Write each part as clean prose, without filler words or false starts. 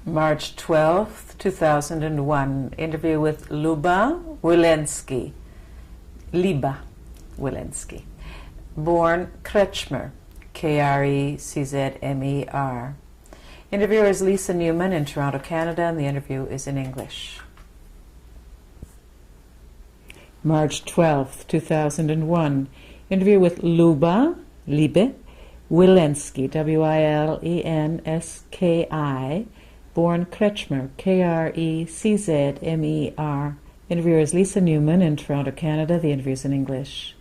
March 12th, 2001. Interview with Wilensky. Liebä Wילנסקי. Born Kretschmer, K-R-E-C-Z-M-E-R. Interviewer is Lisa Newman in Toronto, Canada, and the interview is in English. March 12th, 2001. Interview with Liebä Wilensky, W-I-L-E-N-S-K-I, born Kretschmer, K-R-E-C-Z-M-E-R. Interviewer is Lisa Newman in Toronto, Canada. The interview is in English.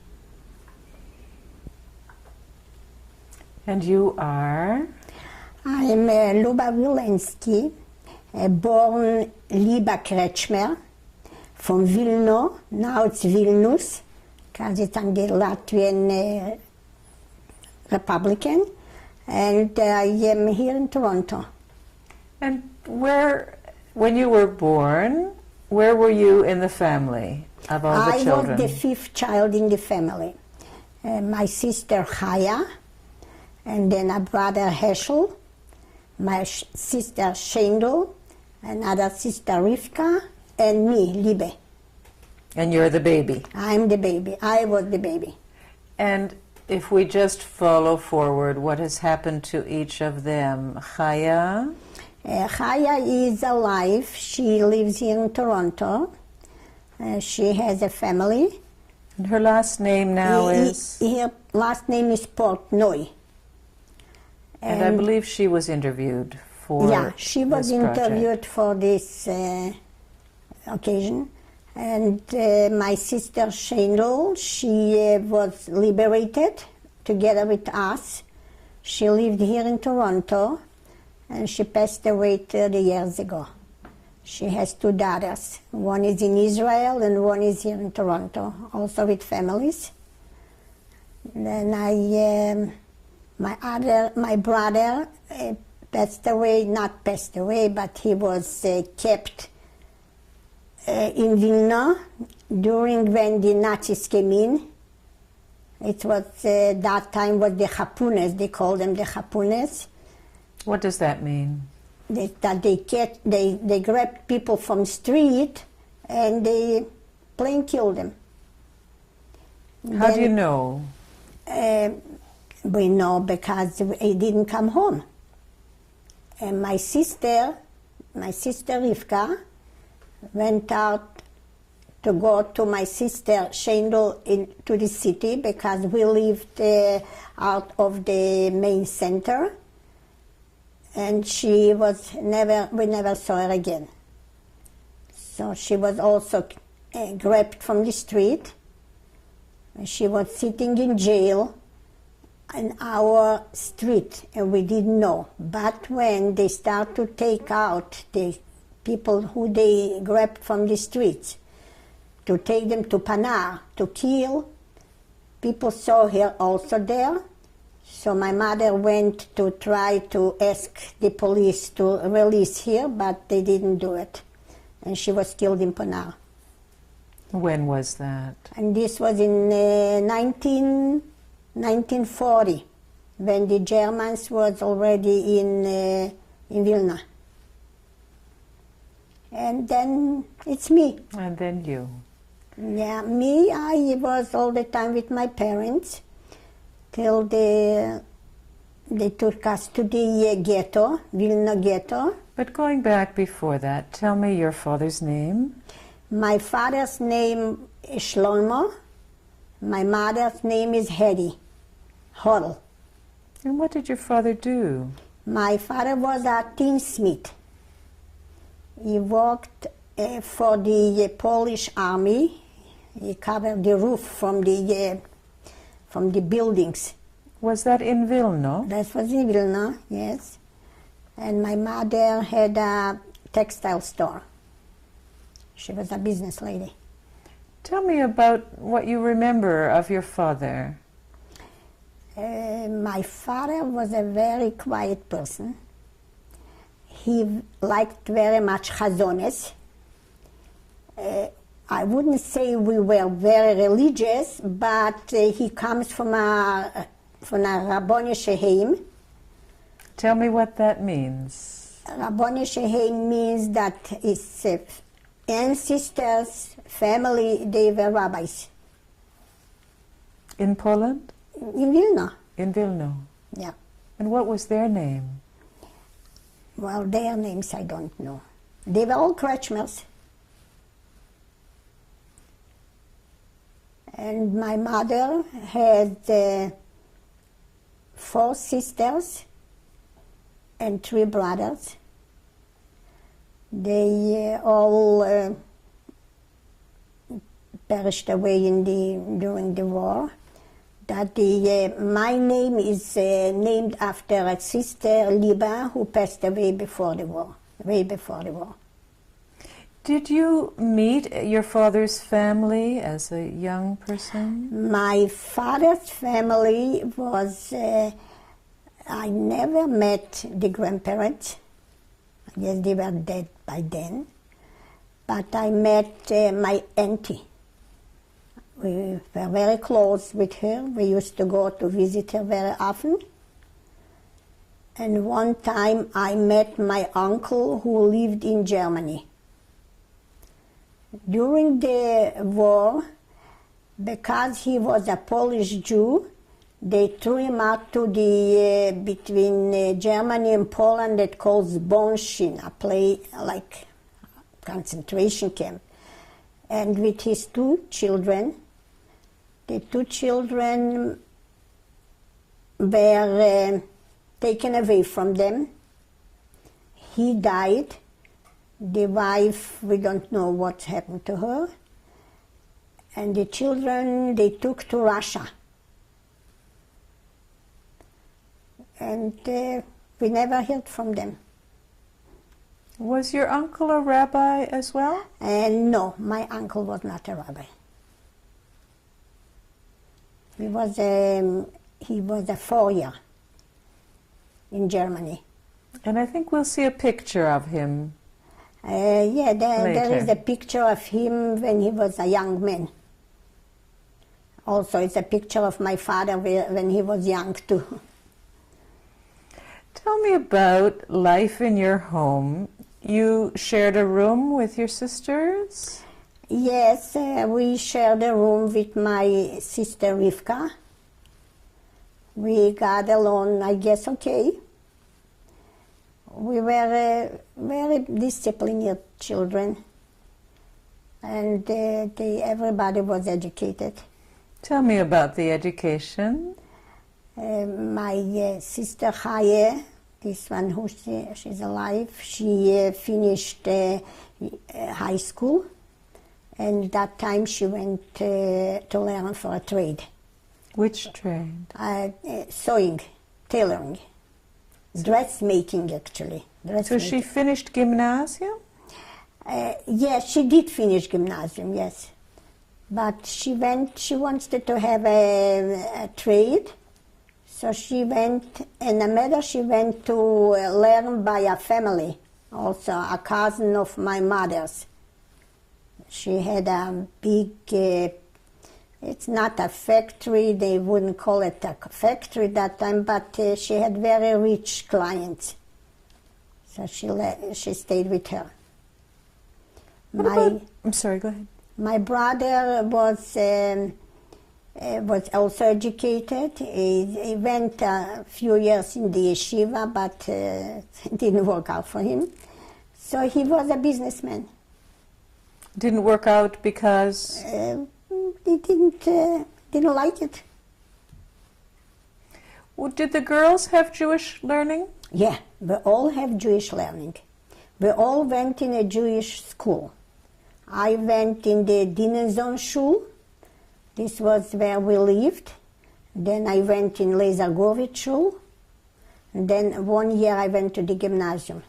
And you are? I'm Liebä Wilensky, born Liebä Kretschmer, from Vilno. Now it's Vilnius, because it's under Latvian Republican, and I am here in Toronto. And when you were born, where were you in the family of all the children? I was the fifth child in the family. My sister Chaya, and then a brother Heschel, my sister Shendel, another sister Rivka, and me, Liebä. And you're the baby? I'm the baby. I was the baby. And if we just follow forward, what has happened to each of them? Chaya? Chaya is alive. She lives here in Toronto. She has a family. And her last name now is? Her last name is Portnoy. And I believe she was interviewed for Yeah, she was interviewed for this occasion. And my sister Shendel, she was liberated together with us. She lived here in Toronto, and she passed away 30 years ago. She has two daughters. One is in Israel and one is here in Toronto, also with families. Then my brother passed away, not passed away, but he was kept in Vilna during when the Nazis came in. It was that time was the Hapunes. They called them the Hapunes. What does that mean? They grabbed people from street and they plain killed them. How do you know? We know because he didn't come home. And my sister Rivka, went out to go to my sister Shendel into the city because we lived out of the main center, and we never saw her again. So she was also grabbed from the street. She was sitting in jail in our street, and we didn't know. But when they start to take out the people who they grabbed from the streets, to take them to Panar, to kill. People saw her also there. So my mother went to try to ask the police to release her, but they didn't do it. And she was killed in Panar. When was that? And this was in 1940, when the Germans was already in Vilna. And then it's me. And then you. Yeah, me, I was all the time with my parents till they took us to the ghetto, Vilna ghetto. But going back before that, tell me your father's name. My father's name is Shlomo. My mother's name is Hedy, Hodel. And what did your father do? My father was a tinsmith. He worked for the Polish army. He covered the roof from the buildings. Was that in Vilna? That was in Vilna, yes. And my mother had a textile store. She was a business lady. Tell me about what you remember of your father. My father was a very quiet person. He liked very much chazones. I wouldn't say we were very religious, but he comes from a Rabboni Sheheim. Tell me what that means. Rabboni Shehem means that his ancestors, family, they were rabbis. In Poland? In Vilna. In Vilna. Yeah. And what was their name? Well, their names I don't know. They were all Kretschmers. And my mother had 4 sisters and 3 brothers. They all perished away during the war. That my name is named after a sister, Liebä, who passed away before the war, way before the war. Did you meet your father's family as a young person? My father's family was, I never met the grandparents. I guess they were dead by then. But I met my auntie. We were very close with her. We used to go to visit her very often. And one time I met my uncle who lived in Germany. During the war, because he was a Polish Jew, they threw him out to the between Germany and Poland that calls Bonshin, a place like concentration camp. And with his 2 children, the 2 children were taken away from them. He died. The wife, we don't know what happened to her. And the children, they took to Russia. And we never heard from them. Was your uncle a rabbi as well? No, my uncle was not a rabbi. He was a fourier in Germany. And I think we'll see a picture of him. Yeah, there is a picture of him when he was a young man. Also, it's a picture of my father when he was young too. Tell me about life in your home. You shared a room with your sisters? Yes, we shared a room with my sister Rivka. We got along, I guess, okay. We were very disciplined children, and everybody was educated. Tell me about the education. My sister Chaye, this one who she's alive, she finished high school, and that time she went to learn for a trade. Which trade? Sewing, tailoring. Dressmaking, actually. So she finished gymnasium? Yes, she did finish gymnasium, yes. But she wanted to have a trade, so she went, and a mother she went to learn by a family, also a cousin of my mother's. She had a big, it's not a factory, they wouldn't call it a factory that time, but she had very rich clients. So she stayed with her. I'm sorry, go ahead. My brother was also educated. He went a few years in the yeshiva, but it didn't work out for him. So he was a businessman. Didn't work out because? He didn't like it. Well, did the girls have Jewish learning? Yeah, we all have Jewish learning. We all went in a Jewish school. I went in the Dinenzon Shul. This was where we lived. Then I went in Lezargovich Shul. And then 1 year I went to the gymnasium.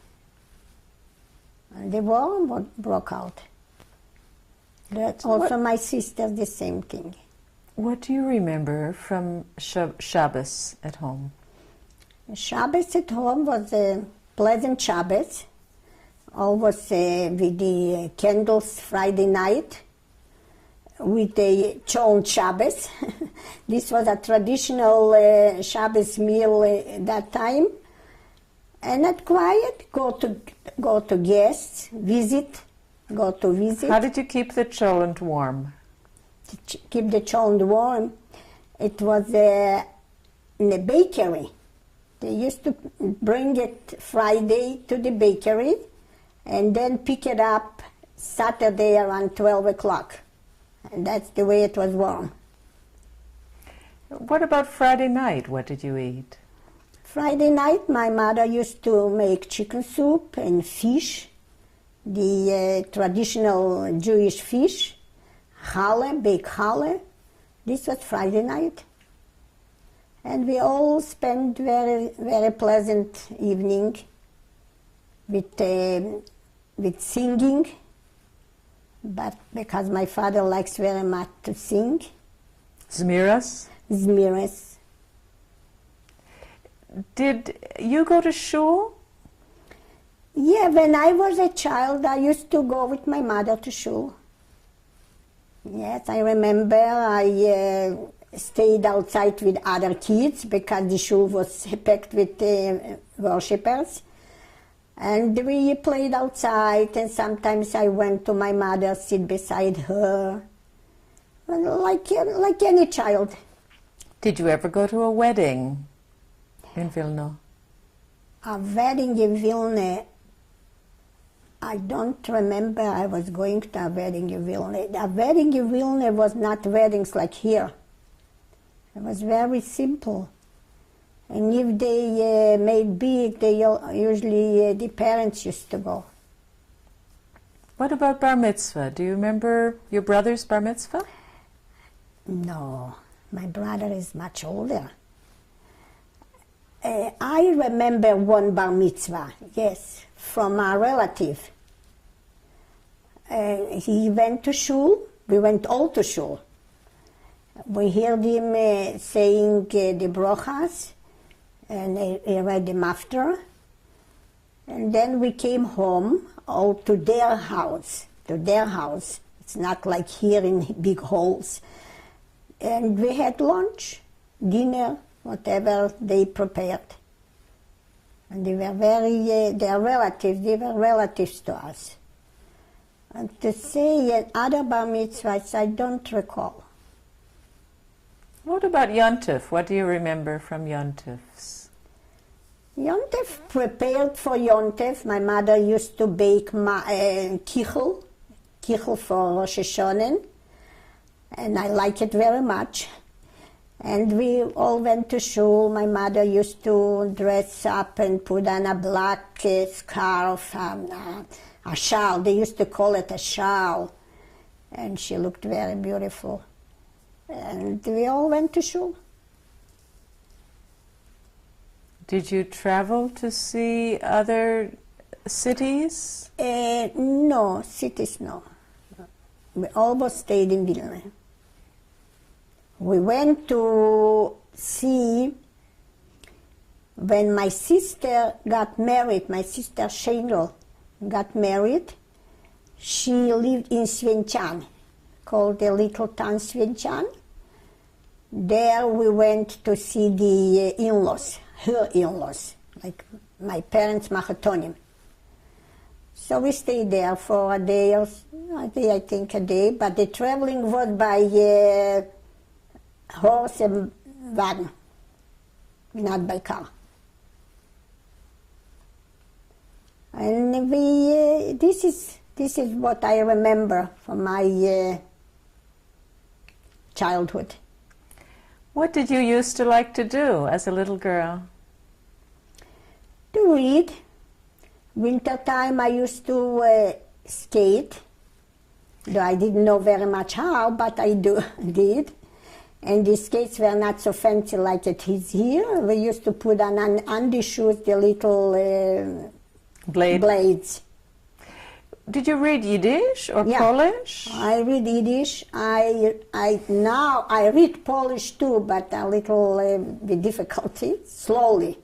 And the war broke out. Also my sister, the same thing. What do you remember from Shabbos at home? Shabbos at home was a pleasant Shabbos. Always with the candles Friday night, with the Chon Shabbos. This was a traditional Shabbos meal that time. And not quiet, go to guests, visit, go to visit. How did you keep the cholent warm? To keep the cholent warm, it was in a bakery. They used to bring it Friday to the bakery and then pick it up Saturday around 12 o'clock. And that's the way it was warm. What about Friday night? What did you eat? Friday night, my mother used to make chicken soup and fish, the traditional Jewish fish, challah, baked challah. This was Friday night. And we all spent very, very pleasant evening with singing, but because my father likes very much to sing. Zmiras? Zmiras. Did you go to shul? Yeah, when I was a child, I used to go with my mother to shul. Yes, I remember I stayed outside with other kids because the shul was packed with worshippers. And we played outside, and sometimes I went to my mother, sit beside her, like any child. Did you ever go to a wedding in Vilna? A wedding in Vilna, I don't remember I was going to a wedding in Vilna. A wedding in Vilna was not weddings like here. It was very simple. And if they made big, they usually, the parents used to go. What about bar mitzvah? Do you remember your brother's bar mitzvah? No, my brother is much older. I remember one bar mitzvah, yes, from a relative. He went to shul, we went all to shul. We heard him saying the brochas, and he read them after. And then we came home, all to their house, It's not like here in big halls. And we had lunch, dinner, whatever they prepared. And they were their relatives, they were relatives to us. And to say other bar mitzvahs, I don't recall. What about Yontif? What do you remember from Yontifs? Yontif, prepared for Yontif, my mother used to bake kichel for Rosh Hashanah, and I like it very much. And we all went to shul. My mother used to dress up and put on a black scarf, a shawl. They used to call it a shawl. And she looked very beautiful. And we all went to shul. Did you travel to see other cities? No, cities no. We almost stayed in Vilna. We went to see when my sister got married, my sister Shengel got married. She lived in Svinchan, called the little town Svinchan. There we went to see the in-laws, her in-laws, like my parents' machatonim. So we stayed there for a day, I think a day, but the traveling was by horse and wagon, not by car. And this is what I remember from my childhood. What did you used to like to do as a little girl? To read. Wintertime I used to skate, though I didn't know very much how, but I did. And the skates were not so fancy like it is here. We used to put on the shoes the little blades. Did you read Yiddish or Polish? I read Yiddish. Now I read Polish too, but a little with difficulty, slowly.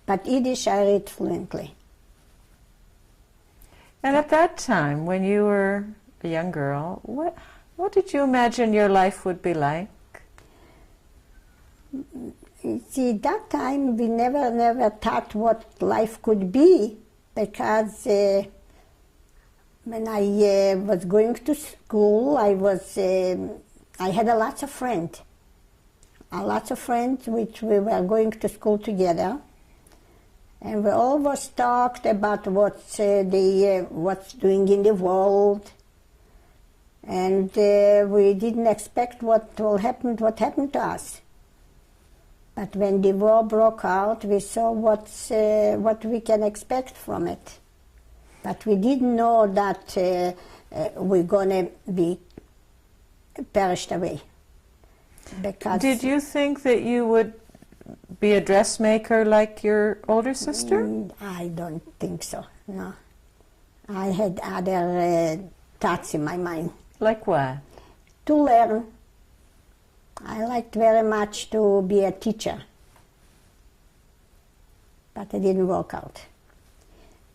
But Yiddish I read fluently. And at that time, when you were a young girl, what did you imagine your life would be like? See, that time we never thought what life could be, because when I was going to school, I had a lot of friends. Which we were going to school together, and we always talked about what's doing in the world, and we didn't expect what happened to us. But when the war broke out, we saw what we can expect from it. But we didn't know that we're gonna be perished away. Because did you think that you would be a dressmaker like your older sister? I don't think so, no. I had other thoughts in my mind. Like what? To learn. I liked very much to be a teacher, but it didn't work out.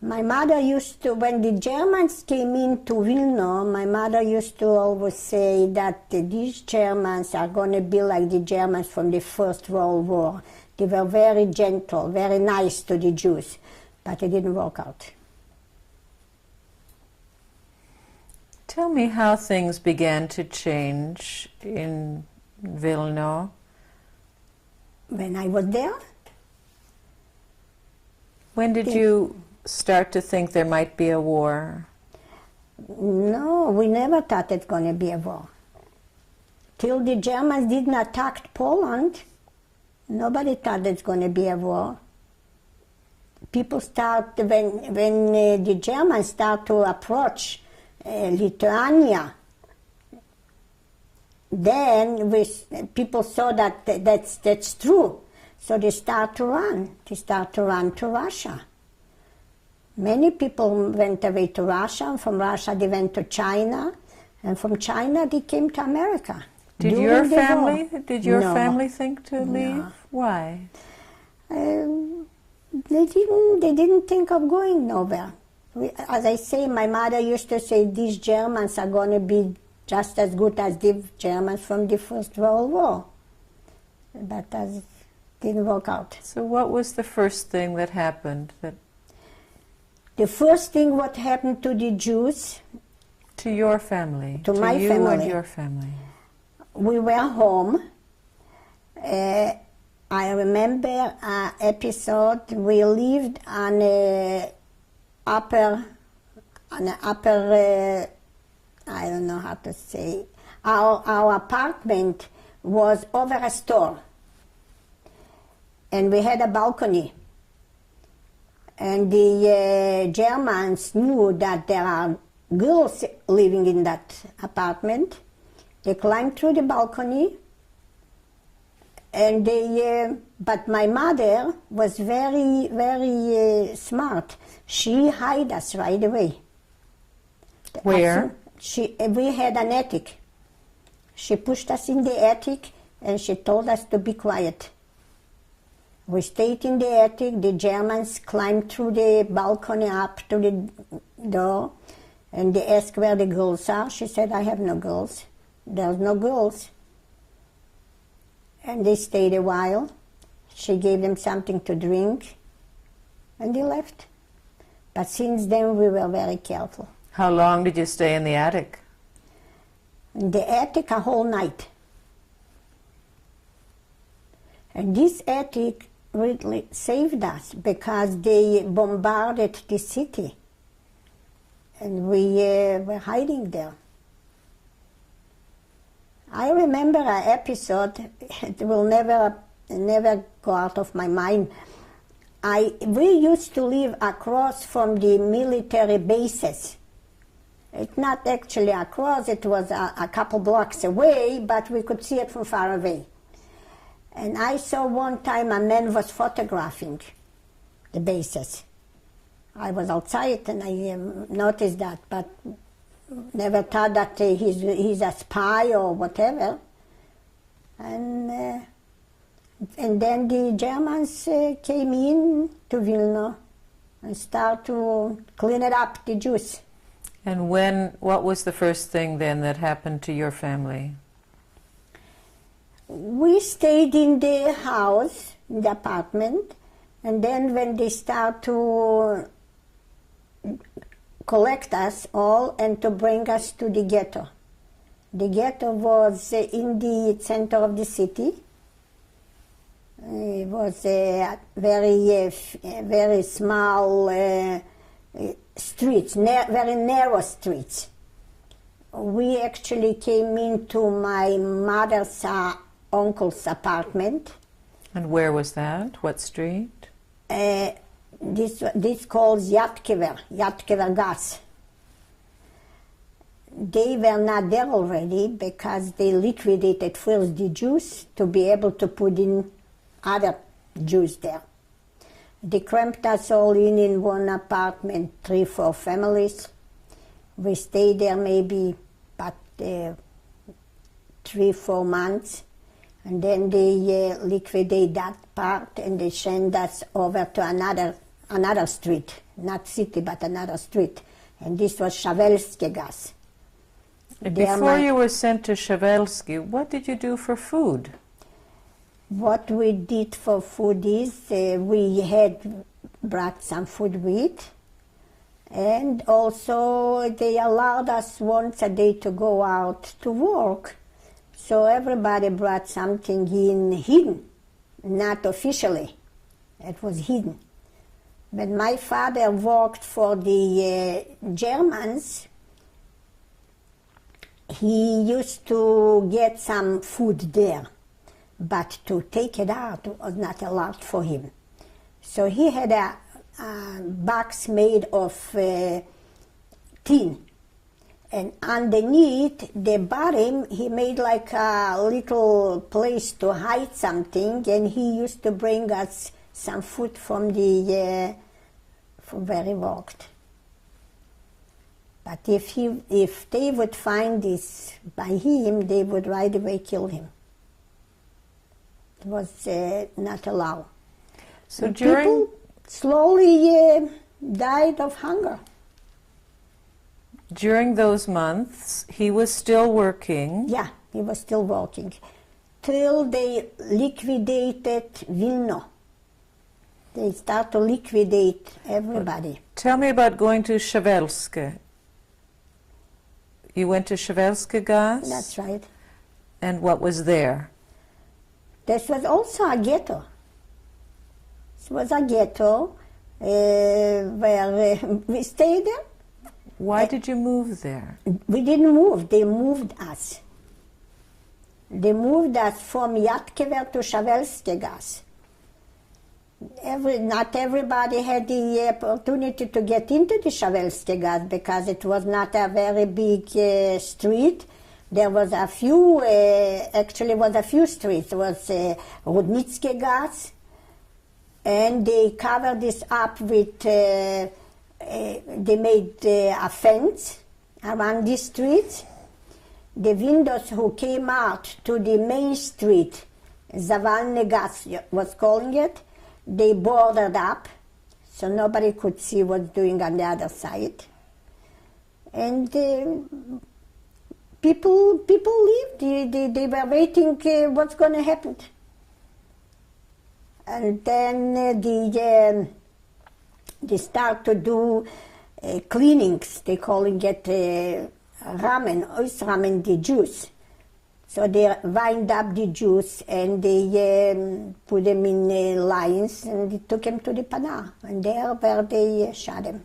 My mother used to, when the Germans came into Vilna, my mother used to always say that these Germans are going to be like the Germans from the First World War. They were very gentle, very nice to the Jews, but it didn't work out. Tell me how things began to change in Vilna. When I was there? When did you start to think there might be a war? No, we never thought it's going to be a war. Till the Germans didn't attack Poland, nobody thought it's going to be a war. People start, when the Germans start to approach Lithuania, then people saw that that's true. So they start to run. They start to run to Russia. Many people went away to Russia, and from Russia they went to China, and from China they came to America. Did your family think to leave? No. Why? They didn't think of going nowhere. As I say, my mother used to say these Germans are going to be just as good as the Germans from the First World War. But that didn't work out. So what was the first thing that happened? The first thing what happened to the Jews. To your family? To my you family. And your family? We were home. I remember an episode. We lived on an upper, I don't know how to say. Our apartment was over a store, and we had a balcony. And the Germans knew that there are girls living in that apartment. They climbed through the balcony, and but my mother was very, very smart. She hid us right away. Where? We had an attic. She pushed us in the attic, and she told us to be quiet. We stayed in the attic. The Germans climbed through the balcony up to the door, and they asked where the girls are. She said, I have no girls. There's no girls. And they stayed a while. She gave them something to drink, and they left. But since then, we were very careful. How long did you stay in the attic? In the attic a whole night. And this attic really saved us because they bombarded the city. And we were hiding there. I remember an episode, it will never go out of my mind. We used to live across from the military bases. It's not actually across, it was a couple blocks away, but we could see it from far away. And I saw one time a man was photographing the bases. I was outside and I noticed that, but never thought that he's a spy or whatever. And then the Germans came in to Vilna and started to clean it up, the Jews. And what was the first thing then that happened to your family? We stayed in the house, in the apartment, and then when they start to collect us all and to bring us to the ghetto. The ghetto was in the center of the city. It was a very small streets, very narrow streets. We actually came into my mother's uncle's apartment. And where was that? What street? This calls Yatkever Gas. They were not there already because they liquidated first the Jews to be able to put in other Jews there. They cramped us all in one apartment, 3-4 families. We stayed there maybe about 3-4 months. And then they liquidate that part and they send us over to another street, not city, but another street. And this was Wילנסקי Gas. Before you were sent to Wילנסקי, what did you do for food? What we did for food is we had brought some food with, and also they allowed us once a day to go out to work. So everybody brought something in hidden, not officially. It was hidden. When my father worked for the Germans, he used to get some food there, but to take it out was not allowed for him. So he had a box made of tin. And underneath the bottom, he made like a little place to hide something, and he used to bring us some food from where he worked. But if they would find this by him, they would right away kill him. It was not allowed. So people slowly died of hunger. During those months, he was still working. Yeah, he was still working. Till they liquidated Vilno. They start to liquidate everybody. Tell me about going to Wילנסקי. You went to Wילנסקי Gas? That's right. And what was there? This was also a ghetto. It was a ghetto where we stayed there. Why did you move there? We didn't move. They moved us. They moved us from Yatkever to Wילנסקי Gas. Not everybody had the opportunity to get into the Wילנסקי Gas because it was not a very big street. There was a few, actually was a few streets. It was Rudnitsky Gas, and they covered this up with, they made a fence around these streets. The windows who came out to the main street, Zavalny Gas was calling it, they boarded up, so nobody could see what's doing on the other side. And people lived. They were waiting what's going to happen. And then they start to do cleanings. They calling it ramen, the Jews. So they wind up the Jews and they put them in lines and they took them to the Panar. And there where they shot them.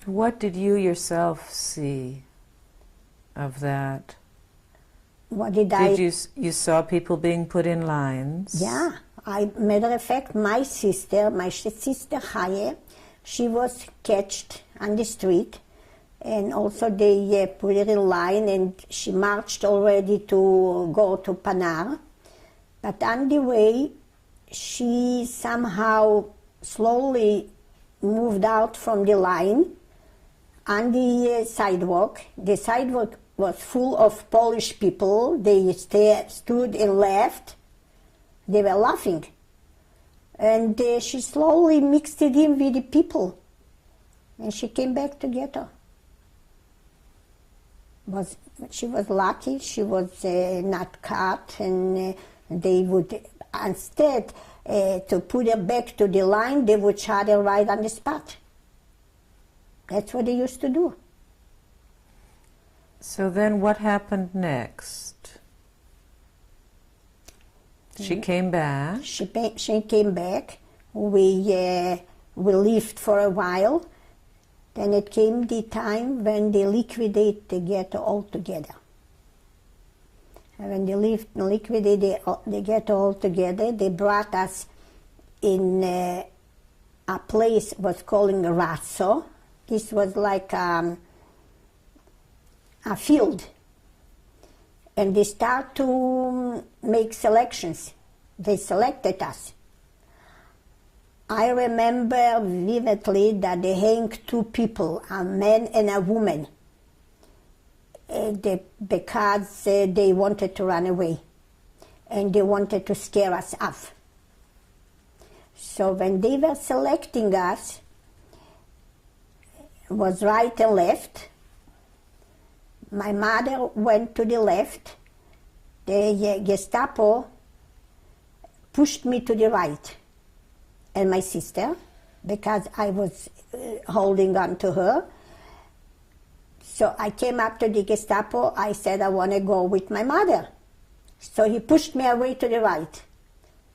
What did you yourself see of that? What did I... You saw people being put in lines? Yeah. Matter of fact, my sister Chaye, she was catched on the street, and also they put her in line, and she marched already to go to Panar. But on the way, she somehow slowly moved out from the line on the sidewalk. The sidewalk was full of Polish people. They stood and laughed. They were laughing. And she slowly mixed it in with the people. And she came back to ghetto. She was lucky. She was not caught. And They would, instead to put her back to the line, they would shot her right on the spot. That's what they used to do. So then what happened next? She came back. She came back. We lived for a while. Then it came the time when they liquidate the ghetto altogether. And when they liquidated the ghetto altogether, they brought us in a place was called Rasso. This was like a field. And they start to make selections. They selected us. I remember vividly that they hanged two people, a man and a woman, because they wanted to run away and they wanted to scare us off. So when they were selecting us, it was right and left. My mother went to the left. The Gestapo pushed me to the right, and my sister, because I was holding on to her. So I came up to the Gestapo. I said, I want to go with my mother. So he pushed me away to the right.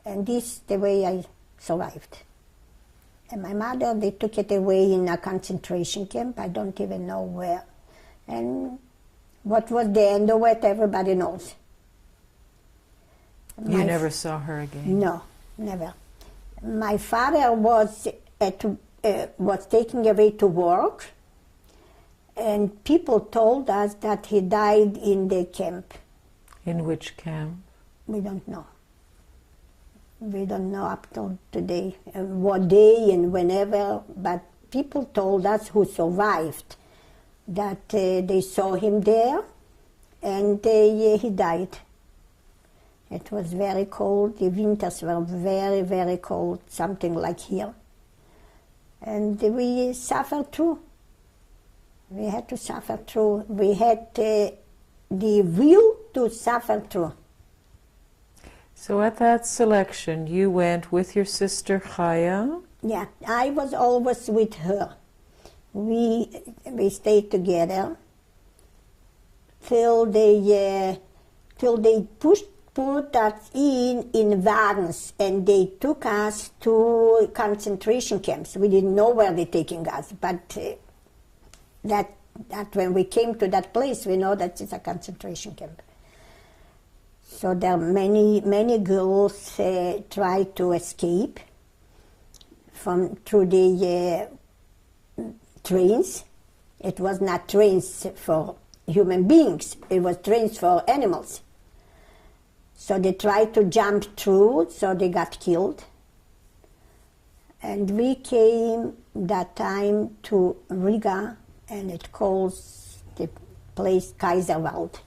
And this is the way I survived. And my mother, they took it away in a concentration camp. I don't even know where. And what was the end of it, everybody knows. You never saw her again? No, never. My father was taken away to work, and people told us that he died in the camp. In which camp? We don't know. We don't know up till today what day and whenever, but people told us who survived that they saw him there and he died. It was very cold. The winters were very, very cold, something like here. And we suffered through. We had to suffer through. We had the will to suffer through. So at that selection, you went with your sister Chaya? Yeah, I was always with her. We stayed together till they put us in wagons, and they took us to concentration camps. We didn't know where they're taking us, but that when we came to that place, we know that it's a concentration camp. So there many girls tried to escape through the trains. It was not trains for human beings, it was trains for animals. So they tried to jump through, so they got killed. And we came that time to Riga, and it calls the place Kaiserwald.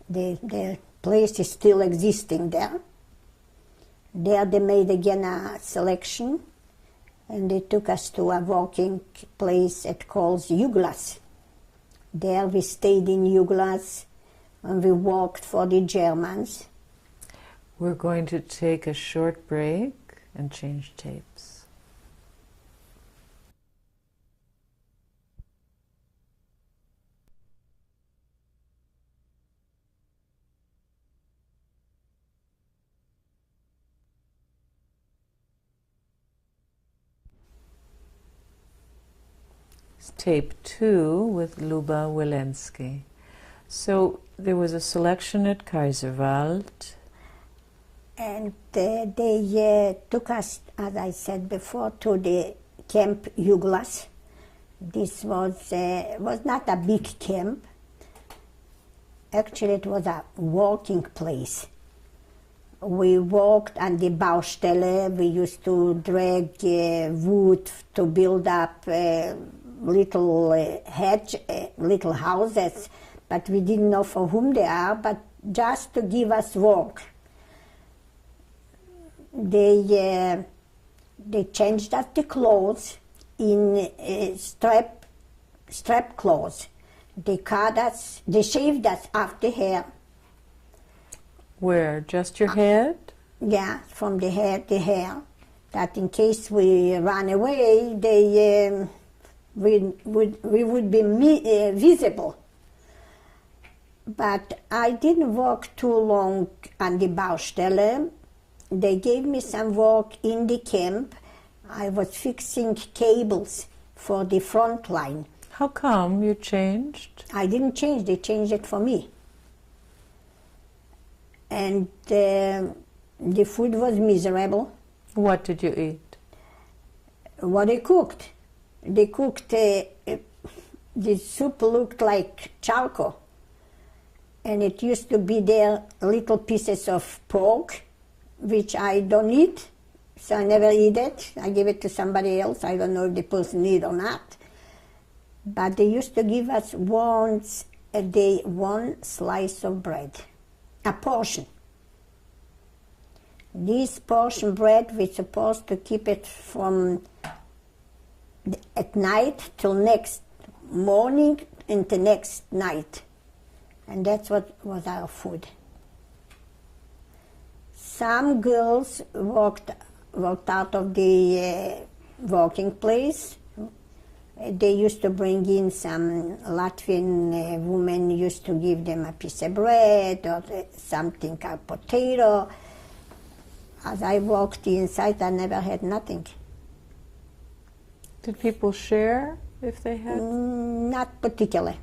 The place is still existing there. There they made again a selection, and they took us to a working place it calls Juglas. There we stayed in Juglas, and we worked for the Germans. We're going to take a short break and change tapes. Tape 2 with Liebä Wילנסקי. So there was a selection at Kaiserwald. And they took us, as I said before, to the camp Juglas. This was not a big camp. Actually, it was a working place. We worked on the Baustelle. We used to drag wood to build up little little houses, but we didn't know for whom they are, but just to give us work. They changed us the clothes in strap clothes. They cut us, they shaved us off the hair. Where? Just your head? Yeah, from the head, the hair. That in case we run away, we would be visible. But I didn't work too long on the Baustelle. They gave me some work in the camp. I was fixing cables for the front line. How come you changed? I didn't change, they changed it for me. And the food was miserable. What did you eat? What they cooked. They cooked, the soup looked like charcoal. And it used to be there little pieces of pork, which I don't eat, so I never eat it. I give it to somebody else. I don't know if the person eat or not. But they used to give us once a day 1 slice of bread, a portion. This portion bread, we're supposed to keep it from at night till next morning and the next night. And that's what was our food. Some girls walked out of the working place. They used to bring in some Latvian women used to give them a piece of bread or something, a potato. As I walked inside, I never had nothing. Did people share if they had? Not particularly.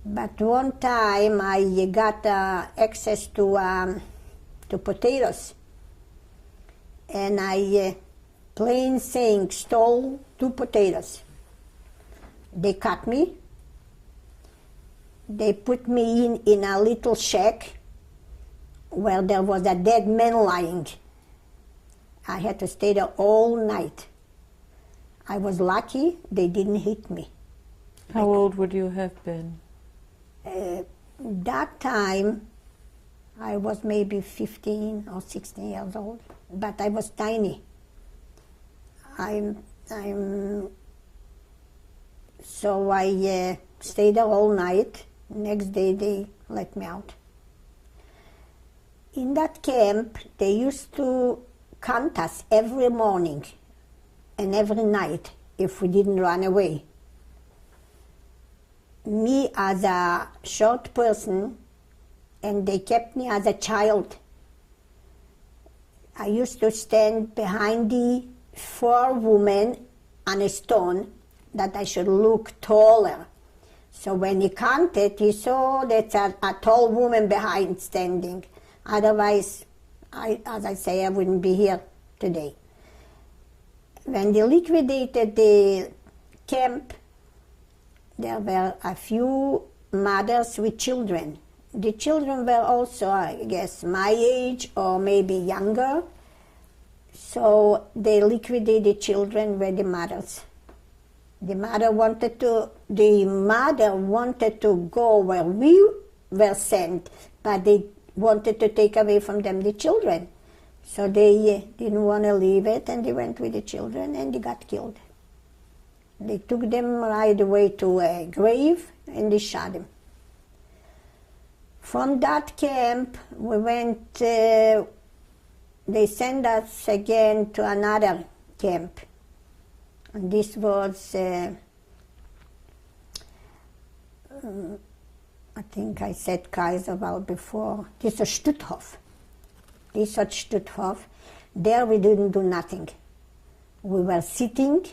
But one time I got access to potatoes, and I, plain saying, stole 2 potatoes. They cut me. They put me in a little shack where there was a dead man lying. I had to stay there all night. I was lucky they didn't hit me. How old would you have been? That time, I was maybe 15 or 16 years old, but I was tiny. So I stayed there all night. Next day they let me out. In that camp, they used to count us every morning and every night if we didn't run away. Me as a short person, and they kept me as a child. I used to stand behind the 4 women on a stone that I should look taller. So when he counted, he saw that's a tall woman behind standing. Otherwise, as I say, I wouldn't be here today. When they liquidated the camp, there were a few mothers with children. The children were also, I guess, my age or maybe younger. So they liquidated children with the mothers. The mother wanted to go where we were sent, but they wanted to take away from them the children. So they didn't want to leave it, and they went with the children, and they got killed. They took them right away to a grave, and they shot them. From that camp, we went, they sent us again to another camp. And this was, I think I said Kaiserwald before. This was Stutthof. This was Stutthof. There we didn't do nothing. We were sitting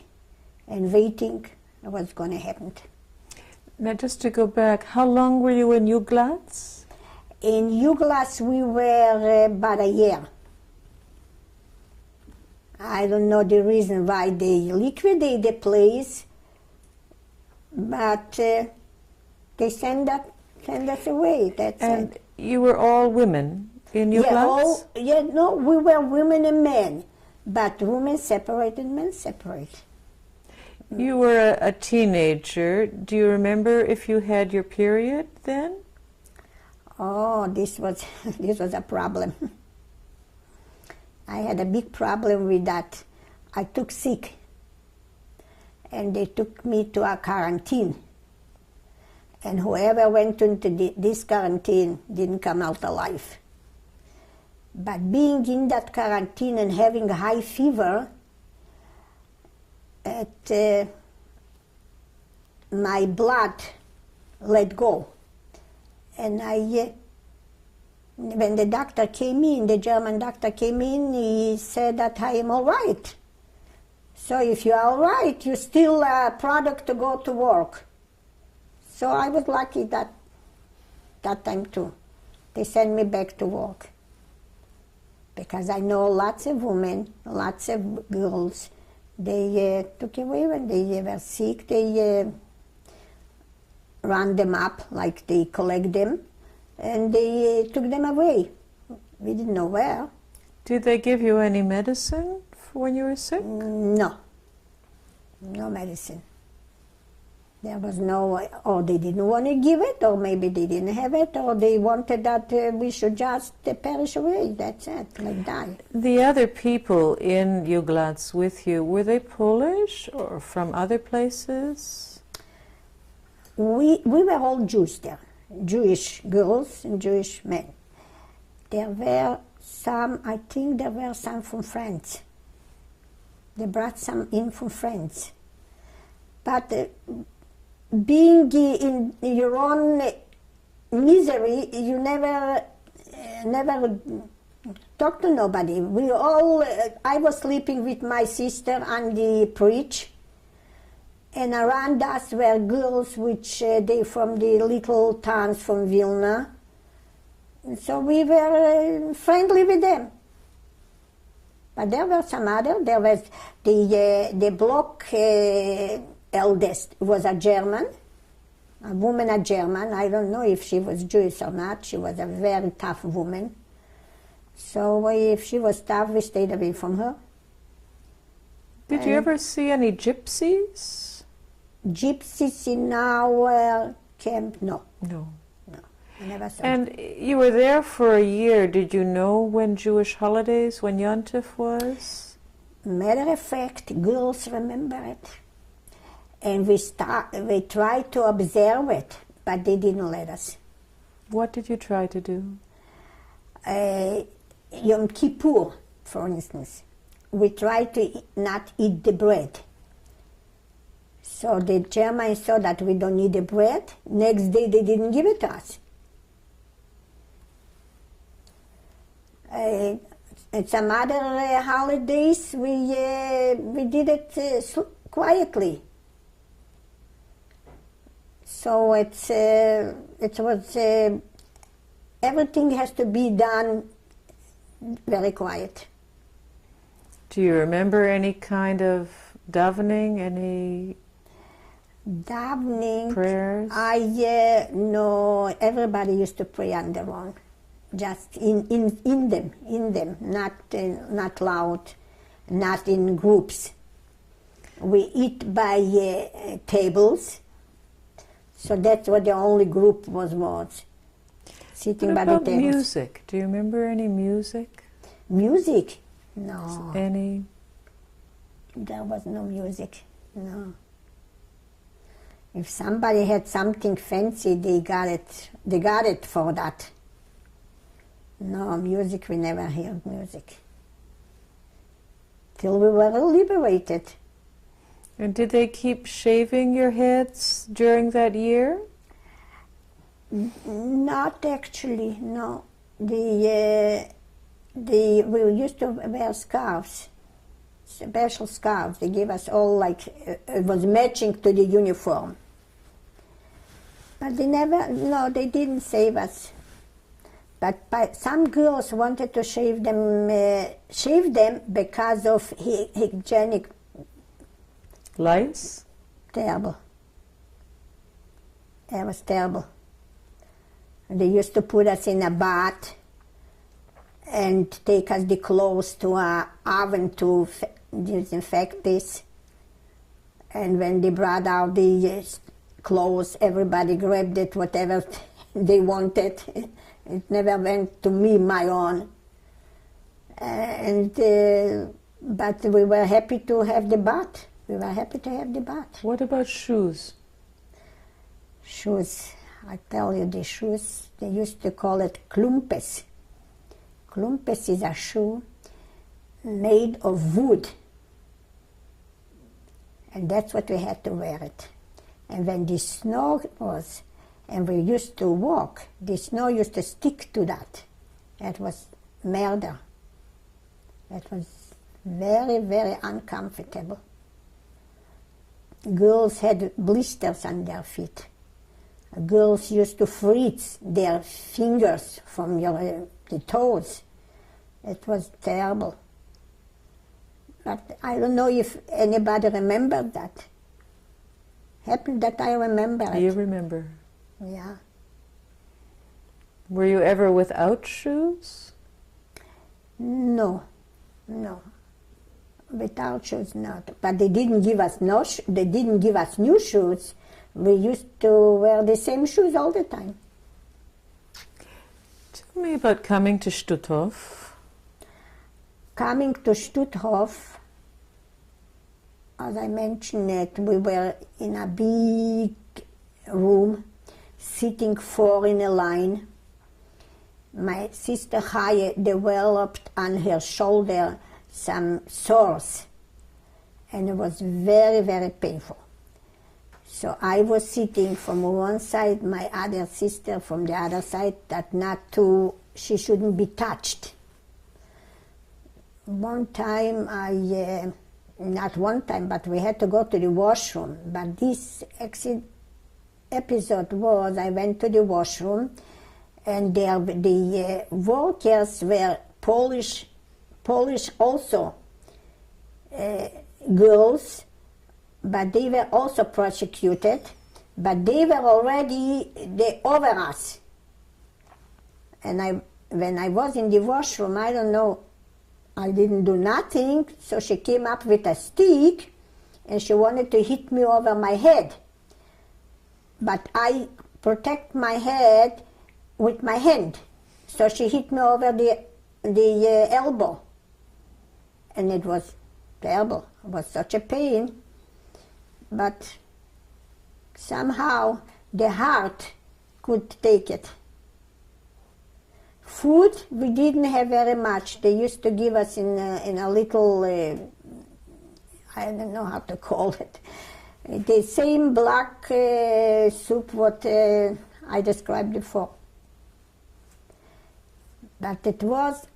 and waiting what's going to happen. Now, just to go back, how long were you in Uglatz? In Uglatz we were about a year. I don't know the reason why they liquidated the place, but they send us away. That's and it. You were all women in Uglatz? No, we were women and men, but women separated, men separate. You were a teenager. Do you remember if you had your period then? Oh, this was a problem. I had a big problem with that. I took sick, and they took me to a quarantine. And whoever went into this quarantine didn't come out alive. But being in that quarantine and having a high fever, my blood let go. And when the doctor came in, the German doctor came in, he said that I am all right. So if you are all right, you're still a product to go to work. So I was lucky that time too. They sent me back to work. Because I know lots of women, lots of girls, they took away when they were sick, they round them up, like they collect them, and they took them away. We didn't know where. Did they give you any medicine when you were sick? No. No medicine. There was no, or they didn't want to give it, or maybe they didn't have it, or they wanted that we should just perish away, that's it, like die. The other people in Uglatz with you, were they Polish or from other places? We were all Jews there, Jewish girls and Jewish men. There were some, I think there were some from France. They brought some in from France. But being in your own misery, you never talk to nobody. We all, I was sleeping with my sister on the bridge, and around us were girls which they from the little towns from Vilna. So we were friendly with them. But there were some other. There was the block eldest was a German, a woman, a German. I don't know if she was Jewish or not. She was a very tough woman. So if she was tough, we stayed away from her. Did you ever see any gypsies? Gypsies in our camp? No. No. No, I never saw. And you were there for a year. Did you know when Jewish holidays, when Yontif was? Matter of fact, girls remember it. And we tried to observe it, but they didn't let us. What did you try to do? Yom Kippur, for instance, we tried to not eat the bread. So the Germans saw that we don't need the bread. Next day they didn't give it to us. At some other holidays we did it quietly. So it was everything has to be done very quiet. Do you remember any kind of davening, any davening prayers? No, everybody used to pray on their own, just in them, not loud, not in groups. We eat by tables. So that's what the only group was sitting by the tables. What about music? Do you remember any music? Music? No. Any? There was no music, no. If somebody had something fancy, they got it for that. No, music, we never heard music. Till we were liberated. And did they keep shaving your heads during that year? Not actually, no. We used to wear scarves, special scarves. They gave us all, like, it was matching to the uniform. But they didn't save us. But some girls wanted to shave them because of hygienic. Lice? Terrible. It was terrible. They used to put us in a bath and take us the clothes to an oven to disinfect this. And when they brought out the clothes, everybody grabbed it, whatever they wanted. It never went to me, my own. But we were happy to have the bath. We were happy to have the bath. What about shoes? shoes. I tell you, the shoes, they used to call it klumpes. Klumpes is a shoe made of wood. And that's what we had to wear it. And when the snow was, and we used to walk, the snow used to stick to that. That was murder. That was very, very uncomfortable. Girls had blisters on their feet. Girls used to freeze their fingers from the toes. It was terrible. But I don't know if anybody remembered that. Happened that I remember it. You remember? Yeah. Were you ever without shoes? No. Without shoes, not. But they didn't give us they didn't give us new shoes. We used to wear the same shoes all the time. Tell me about coming to Stutthof. Coming to Stutthof, as I mentioned it, we were in a big room, sitting four in a line. My sister Chaye developed on her shoulder some sores, and it was very, very painful. So I was sitting from one side, my other sister from the other side, that she shouldn't be touched. One time not one time, but we had to go to the washroom. But this episode was, I went to the washroom, and the workers were Polish also, girls, but they were also prosecuted, but they were already over us. And when I was in the washroom, I don't know, I didn't do nothing, so she came up with a stick, and she wanted to hit me over my head. But I protect my head with my hand, so she hit me over the elbow. And it was terrible. It was such a pain. But somehow the heart could take it. Food, we didn't have very much. They used to give us in a little, I don't know how to call it, the same black soup what I described before. But it was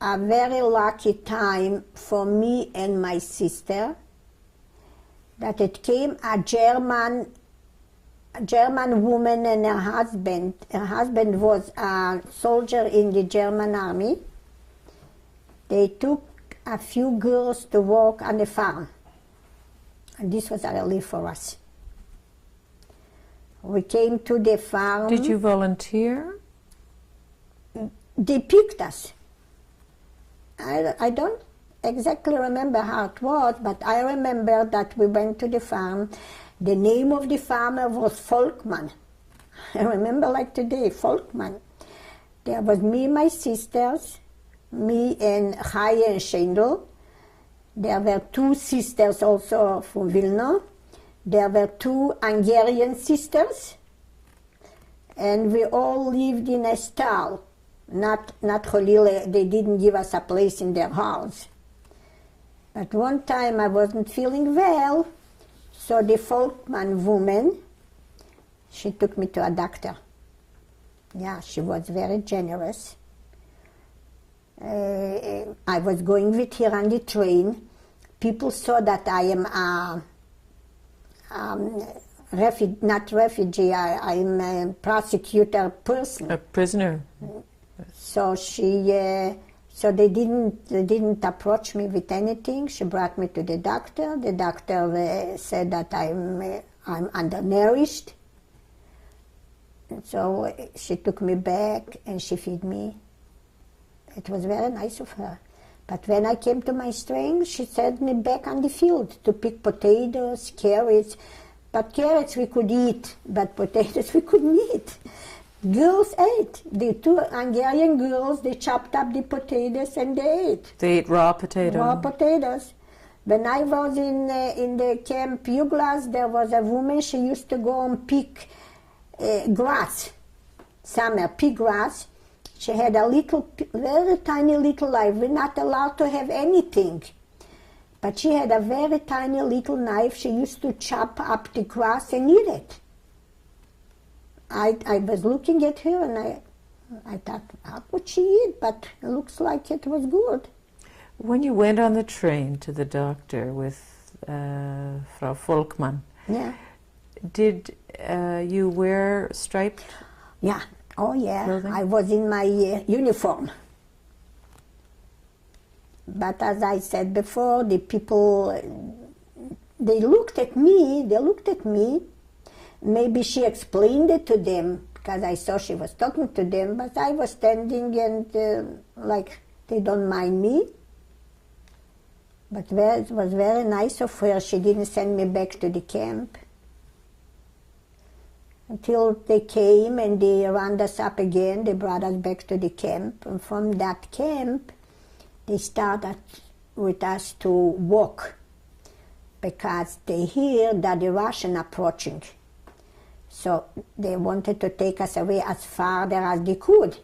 a very lucky time for me and my sister that it came a German woman and her husband. Her husband was a soldier in the German army. They took a few girls to work on the farm. And this was a relief for us. We came to the farm. Did you volunteer? They picked us. I don't exactly remember how it was, but I remember that we went to the farm. The name of the farmer was Volkmann. I remember like today, Volkmann. There was me, my sisters, me and Chaye and Schendel. There were two sisters also from Vilna. There were two Hungarian sisters. And we all lived in a stall. Not Cholile, they didn't give us a place in their house. But one time I wasn't feeling well, so the Volkmann woman, she took me to a doctor. Yeah, she was very generous. I was going with her on the train. People saw that I am not refugee, I'm a prosecutor person. A prisoner. So so they didn't approach me with anything. She brought me to the doctor. The doctor said that I'm undernourished. And so she took me back and she fed me. It was very nice of her. But when I came to my strength, she sent me back on the field to pick potatoes, carrots. But carrots we could eat, but potatoes we couldn't eat. Girls ate. The two Hungarian girls, they chopped up the potatoes and they ate. They ate raw potatoes? Raw potatoes. When I was in the camp Yuglas, there was a woman, she used to go and pick grass, summer pea grass. She had a little, very tiny little knife. We're not allowed to have anything. But she had a very tiny little knife. She used to chop up the grass and eat it. I was looking at her and I thought, how could she eat? But it looks like it was good. When you went on the train to the doctor with Frau Volkmann, Yeah. did you wear striped? Yeah. Oh, yeah. Clothing? I was in my uniform. But as I said before, the people, they looked at me. Maybe she explained it to them, because I saw she was talking to them, but I was standing and like they don't mind me. But it was very nice of her. She didn't send me back to the camp. Until they came and they rounded us up again, they brought us back to the camp. And from that camp, they started with us to walk, because they hear that the Russians are approaching. So they wanted to take us away as far as they could.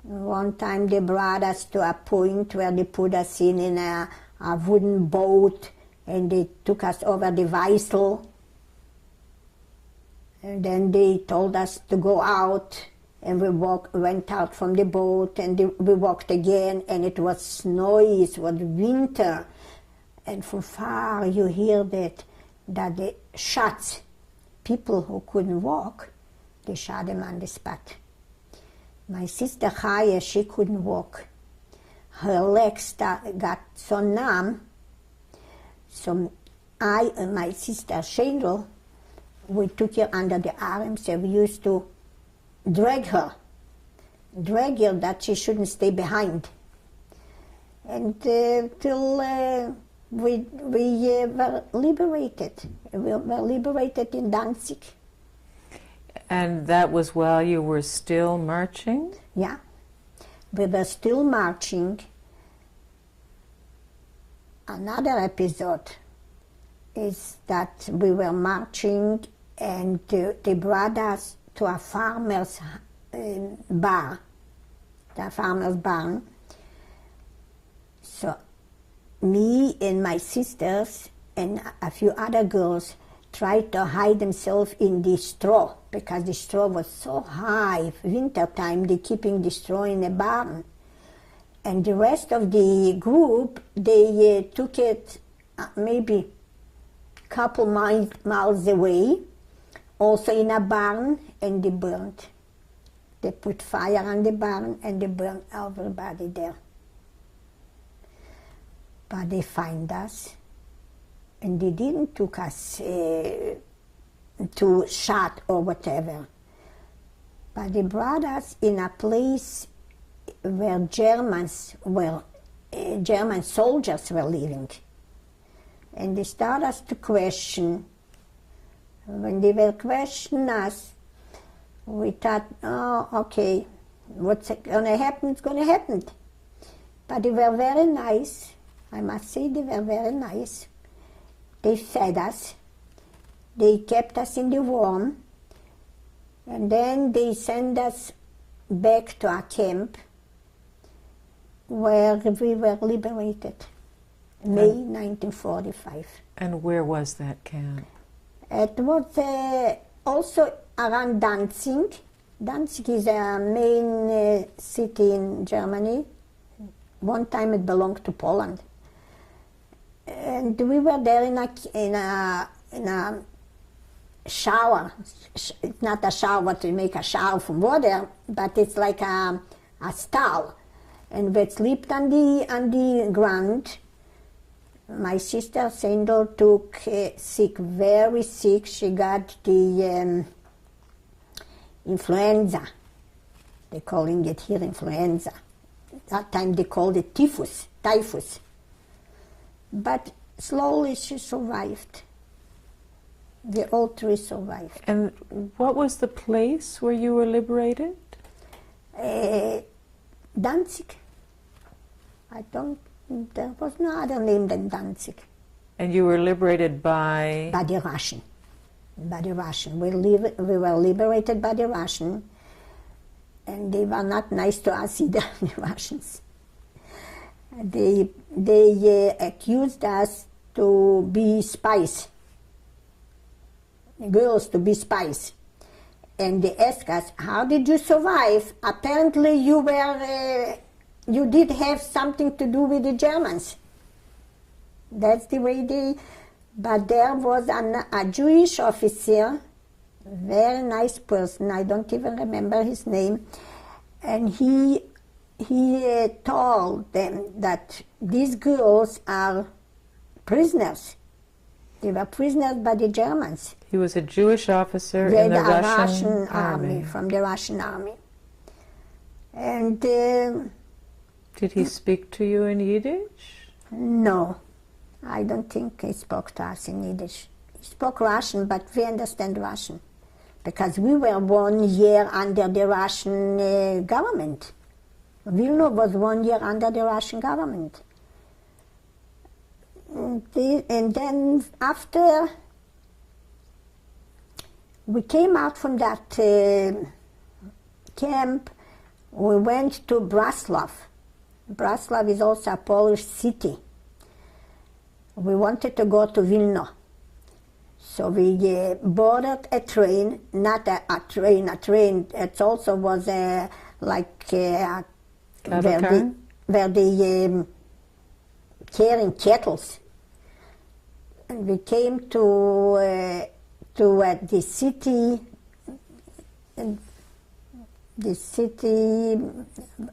One time they brought us to a point where they put us in a wooden boat, and they took us over the Weissel. And then they told us to go out, and we went out from the boat, and we walked again, and it was snowy, it was winter. And from far you hear that the shots, people who couldn't walk, they shot them on the spot. My sister Chaya, she couldn't walk. Her legs got so numb, so I and my sister Shendel, we took her under the arms and we used to drag her that she shouldn't stay behind. And till we were liberated. We were liberated in Danzig. And that was while you were still marching? Yeah. We were still marching. Another episode is that we were marching and they brought us to a farmer's barn. So me and my sisters and a few other girls tried to hide themselves in the straw, because the straw was so high. Winter time, they keeping the straw in a barn. And the rest of the group, they took it maybe a couple miles away, also in a barn, and they burned. They put fire on the barn and they burned everybody there. But they find us, and they didn't took us to shot or whatever. But they brought us in a place where German soldiers were living. And they started us to question. When they were questioning us, we thought, oh, okay, what's going to happen, it's going to happen. But they were very nice. I must say they were very nice. They fed us. They kept us in the warm. And then they sent us back to our camp where we were liberated, May 1945. And where was that camp? It was also around Danzig. Danzig is a main city in Germany. One time it belonged to Poland. And we were there in a shower. It's not a shower to make a shower from water, but it's like a stall. And we slept on the ground. My sister Sendel took sick, very sick. She got the influenza. They're calling it here influenza. That time they called it typhus. But slowly she survived. We all three survived. And what was the place where you were liberated? Danzig. There was no other name than Danzig. And you were liberated by? By the Russian. by the Russian. We were liberated by the Russian, and they were not nice to us either, the Russians. They accused us to be spies, girls to be spies. And they asked us, how did you survive? Apparently you did have something to do with the Germans. That's the way they, but there was a Jewish officer, very nice person, I don't even remember his name, and he told them that these girls are prisoners. They were prisoners by the Germans. He was a Jewish officer in the Russian army. From the Russian army. And did he speak to you in Yiddish? No, I don't think he spoke to us in Yiddish. He spoke Russian, but we understand Russian, because we were 1 year under the Russian government. Vilna was 1 year under the Russian government. And then after we came out from that camp, we went to Bratislava. Bratislava is also a Polish city. We wanted to go to Vilna. So we boarded a train, not a train, it also was where they carrying kettles. And we came to the city,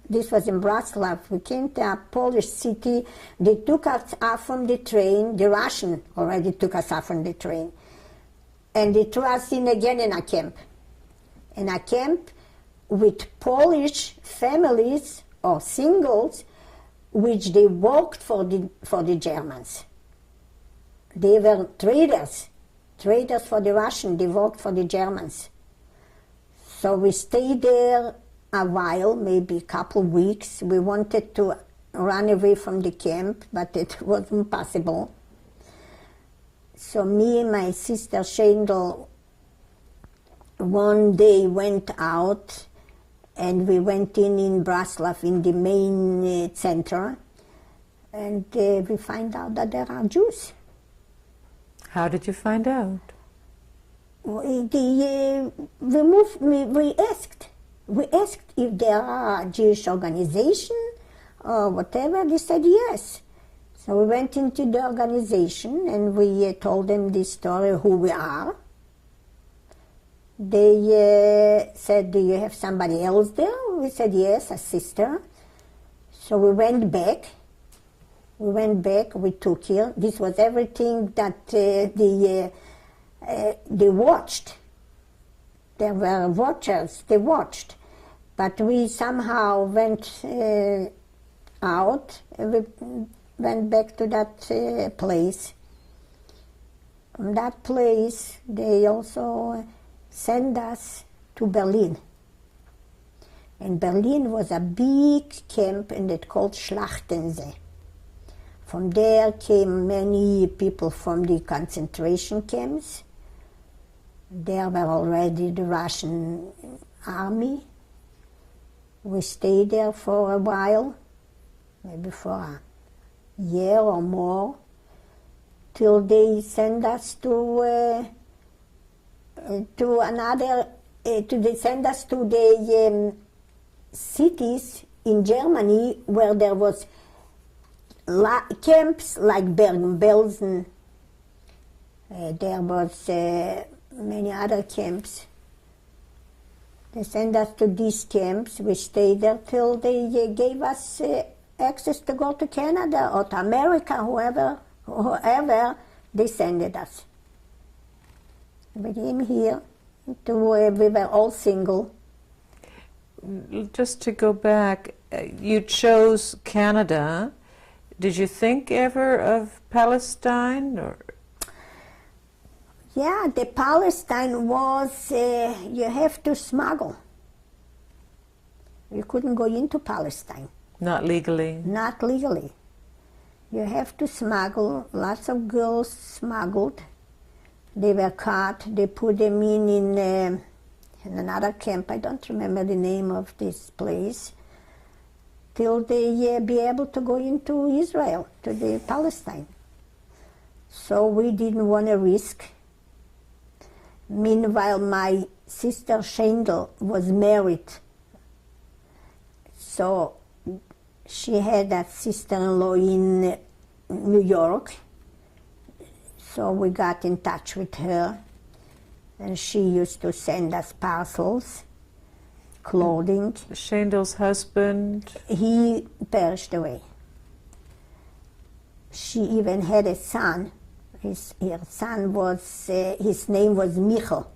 this was in Bratislava. We came to a Polish city. They took us off from the train. The Russian already took us off from the train. And they threw us in again in a camp. In a camp with Polish families or singles, which they worked for the Germans. They were traders for the Russians. They worked for the Germans. So we stayed there a while, maybe a couple of weeks. We wanted to run away from the camp, but it wasn't possible. So me and my sister Shendel one day went out, and we went in Bratislava, in the main center, and we find out that there are Jews. How did you find out? We asked if there are a Jewish organization or whatever. They said yes. So we went into the organization and we told them this story, who we are. They said, do you have somebody else there? We said yes, a sister. So we went back. We took her. This was everything that they watched. There were watchers, they watched. But we somehow went out, we went back to that place. From that place, they also sent us to Berlin. And Berlin was a big camp, and it called Schlachtensee. From there came many people from the concentration camps. There were already the Russian army. We stayed there for a while, maybe for a year or more, till they sent us to the cities in Germany where there was camps like Bergen-Belsen. There was many other camps. They sent us to these camps. We stayed there till they gave us access to go to Canada or to America, whoever they sent us. We came here. We were all single. Just to go back, you chose Canada. Did you think ever of Palestine? Or? Yeah, the Palestine was, you have to smuggle. You couldn't go into Palestine. Not legally? Not legally. You have to smuggle. Lots of girls smuggled. They were caught. They put them in another camp. I don't remember the name of this place. Till they be able to go into Israel, to the Palestine. So we didn't want to risk. Meanwhile, my sister Shendel was married. So she had a sister-in-law in New York. So we got in touch with her, and she used to send us parcels, clothing. Shendel's husband? He perished away. She even had a son. Her son was, his name was Michal.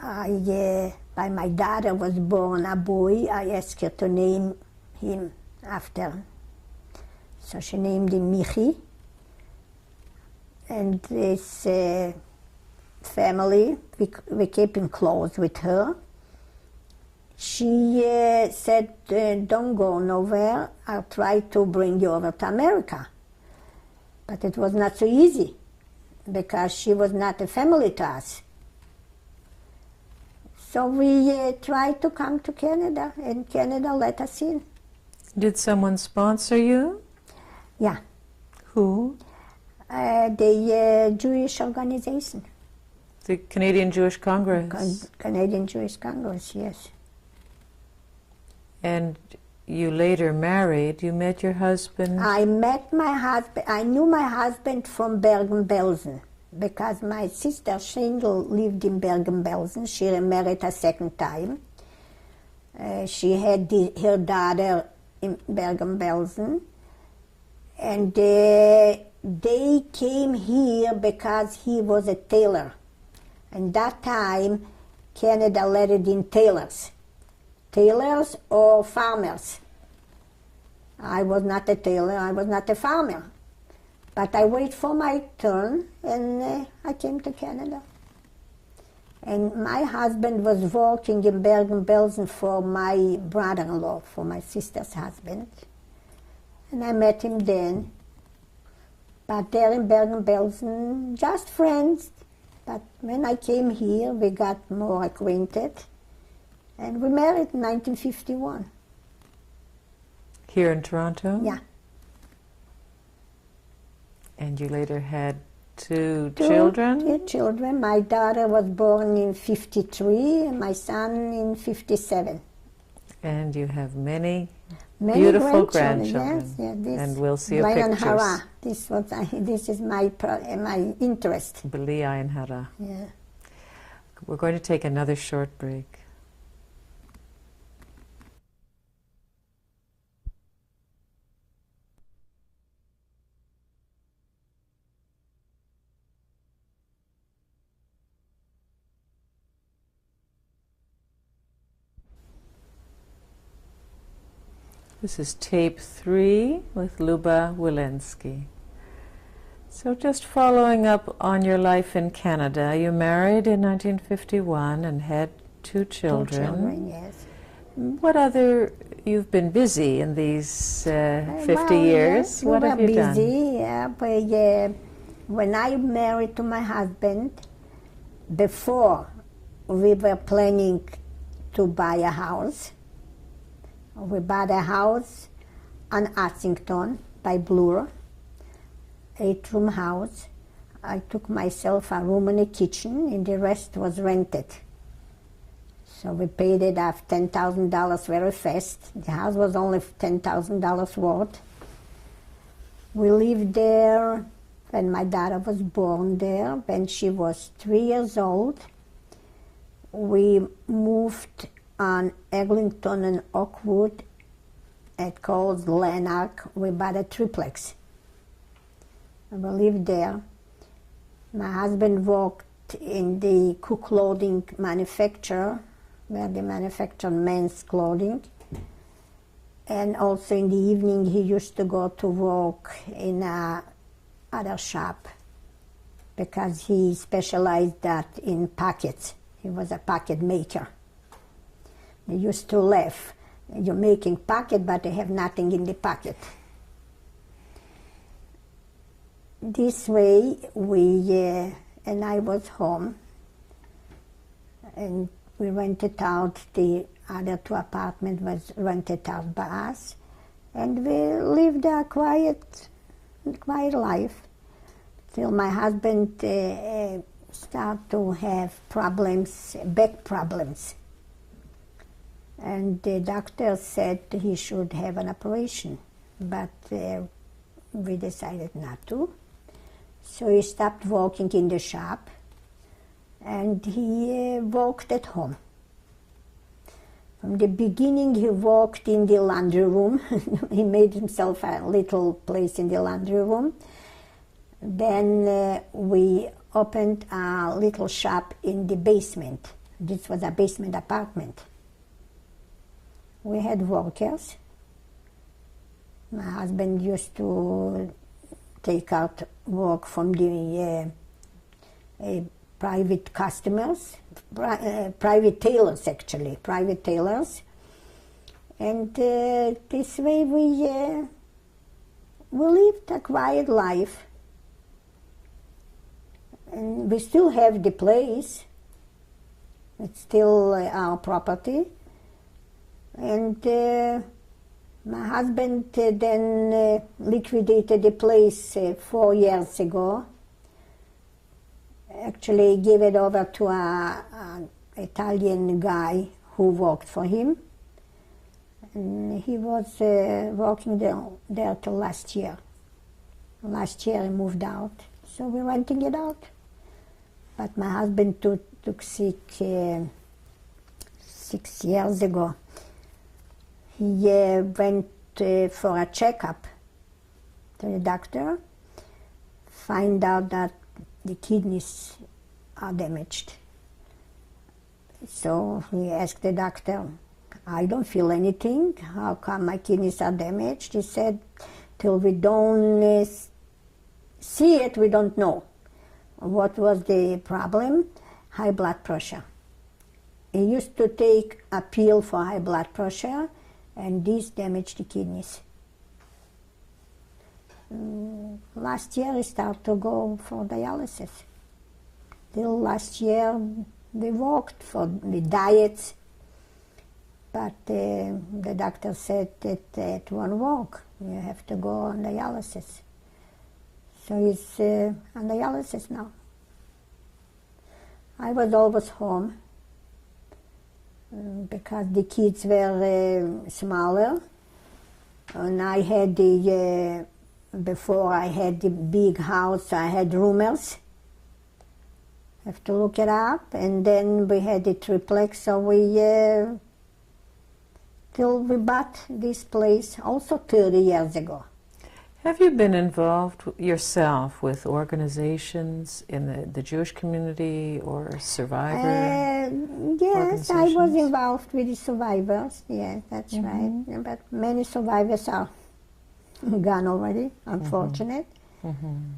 By my daughter was born a boy. I asked her to name him after. So she named him Michi. And this family, we kept in close with her. She said, don't go nowhere. I'll try to bring you over to America. But it was not so easy because she was not a family to us. So we tried to come to Canada, and Canada let us in. Did someone sponsor you? Yeah. Who? The Jewish organization. The Canadian Jewish Congress. Canadian Jewish Congress, yes. And you later married. You met your husband? I met my husband. I knew my husband from Bergen-Belsen because my sister Shendel lived in Bergen-Belsen. She remarried a second time. She had her daughter in Bergen-Belsen. And they came here because he was a tailor. And that time, Canada let it in tailors. Tailors or farmers. I was not a tailor, I was not a farmer. But I waited for my turn, and I came to Canada. And my husband was working in Bergen-Belsen for my brother-in-law, for my sister's husband. And I met him then. But there in Bergen-Belsen, just friends. But when I came here, we got more acquainted. And we married in 1951. Here in Toronto? Yeah. And you later had two children? Two children. My daughter was born in 53 and my son in 57. And you have many beautiful grandchildren. Yes, yeah, and we'll see your pictures. Hara. This is my interest. B'li Ayin Hara. Yeah. We're going to take another short break. This is tape 3 with Liba Wילנסקי. So just following up on your life in Canada, you married in 1951 and had two children. 2 children, yes. What other, you've been busy in these 50 years. Yes, what have you done? Busy, yeah, but when I married to my husband, before we were planning to buy a house. We bought a house on Ossington by Bloor, 8-room house. I took myself a room and a kitchen, and the rest was rented. So we paid it off $10,000 very fast. The house was only $10,000 worth. We lived there when my daughter was born there. When she was 3 years old, we moved on Eglinton and Oakwood. It called Lanark. We bought a triplex. And we lived there. My husband worked in the Cook clothing manufacturer, where they manufacture men's clothing. And also in the evening he used to go to work in a other shop because he specialized that in pockets. He was a pocket maker. They used to laugh. You're making pocket, but they have nothing in the pocket. This way, we and I was home. And we rented out, the other 2 apartments was rented out by us. And we lived a quiet life till my husband started to have problems, back problems. And the doctor said he should have an operation, but we decided not to. So he stopped working in the shop, and he worked at home. From the beginning, he worked in the laundry room. He made himself a little place in the laundry room. Then we opened a little shop in the basement. This was a basement apartment. We had workers. My husband used to take out work from the private customers, private tailors actually, private tailors. And this way we lived a quiet life. And we still have the place. It's still our property. And my husband then liquidated the place 4 years ago. Actually gave it over to an Italian guy who worked for him. And he was working there till last year. Last year he moved out, so we're renting it out. But my husband took sick 6 years ago. He went for a checkup to the doctor, find out that the kidneys are damaged. So he asked the doctor, I don't feel anything, how come my kidneys are damaged? He said, till we don't see it, we don't know. What was the problem? High blood pressure. He used to take a pill for high blood pressure, and this damaged the kidneys. Last year he started to go for dialysis. Till last year we worked for the diets, but the doctor said that it won't work. You have to go on dialysis. So he's on dialysis now. I was always home because the kids were smaller, and I had before I had the big house, I had roomers. Have to look it up, and then we had the triplex, so till we bought this place also 30 years ago. Have you been involved yourself with organizations in the Jewish community or survivor Yes, I was involved with the survivors. Yes, that's right. But many survivors are gone already, unfortunate. In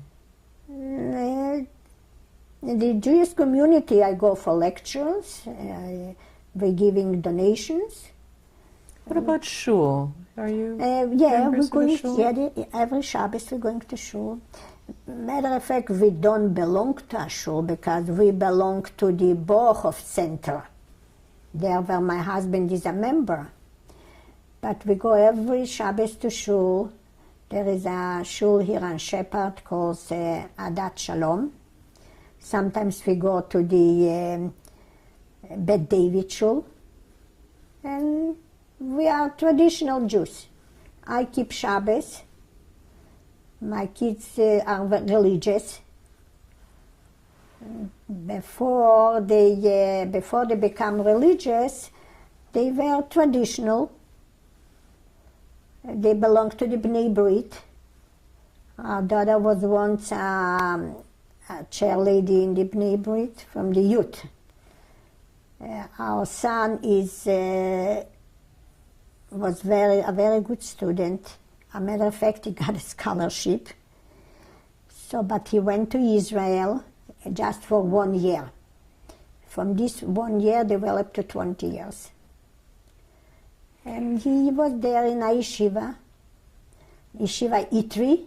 the Jewish community, I go for lectures. We're giving donations. What about shul? Are you yeah, we're going. shul? Yeah, every Shabbos we're going to shul. Matter of fact, we don't belong to a shul because we belong to the Borchov Center, there where my husband is a member. But we go every Shabbos to shul. There is a shul here on Shepherd called Adat Shalom. Sometimes we go to the Bet David shul. And we are traditional Jews. I keep Shabbos. My kids are religious. Before they become religious, they were traditional. They belong to the Bnei Brit. Our daughter was once a chairlady in the Bnei Brit from the youth. Our son was a very good student. As a matter of fact, he got a scholarship. So, but he went to Israel just for 1 year. From this 1 year, developed to 20 years. And he was there in a yeshiva Itri.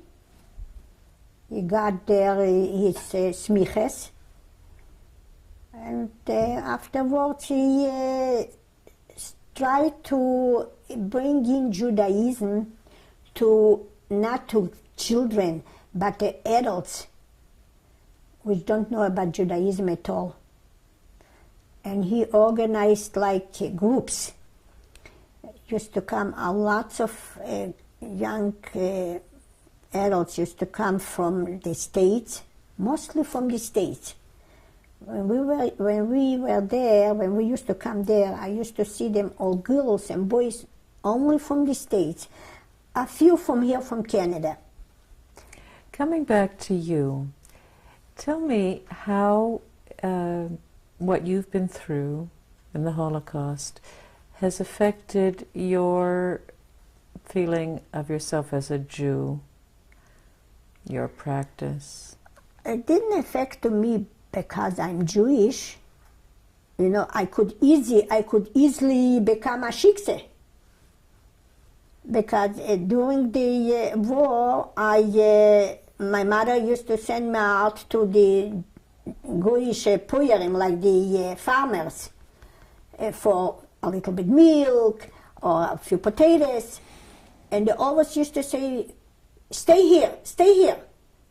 He got there his smiches. And afterwards he tried to bring in Judaism to not to children, but the adults, which don't know about Judaism at all. And he organized like groups. Used to come, lots of young adults used to come from the States, mostly from the States. When we were there, when we used to come there, I used to see them all girls and boys only from the States, a few from here from Canada. Coming back to you, tell me how what you've been through in the Holocaust has affected your feeling of yourself as a Jew, your practice. It didn't affect me because I'm Jewish. You know, I could easily become a shikse. Because during the war, my mother used to send me out to the Goyish puyerim, like the farmers, for a little bit milk or a few potatoes. And they always used to say, stay here, stay here.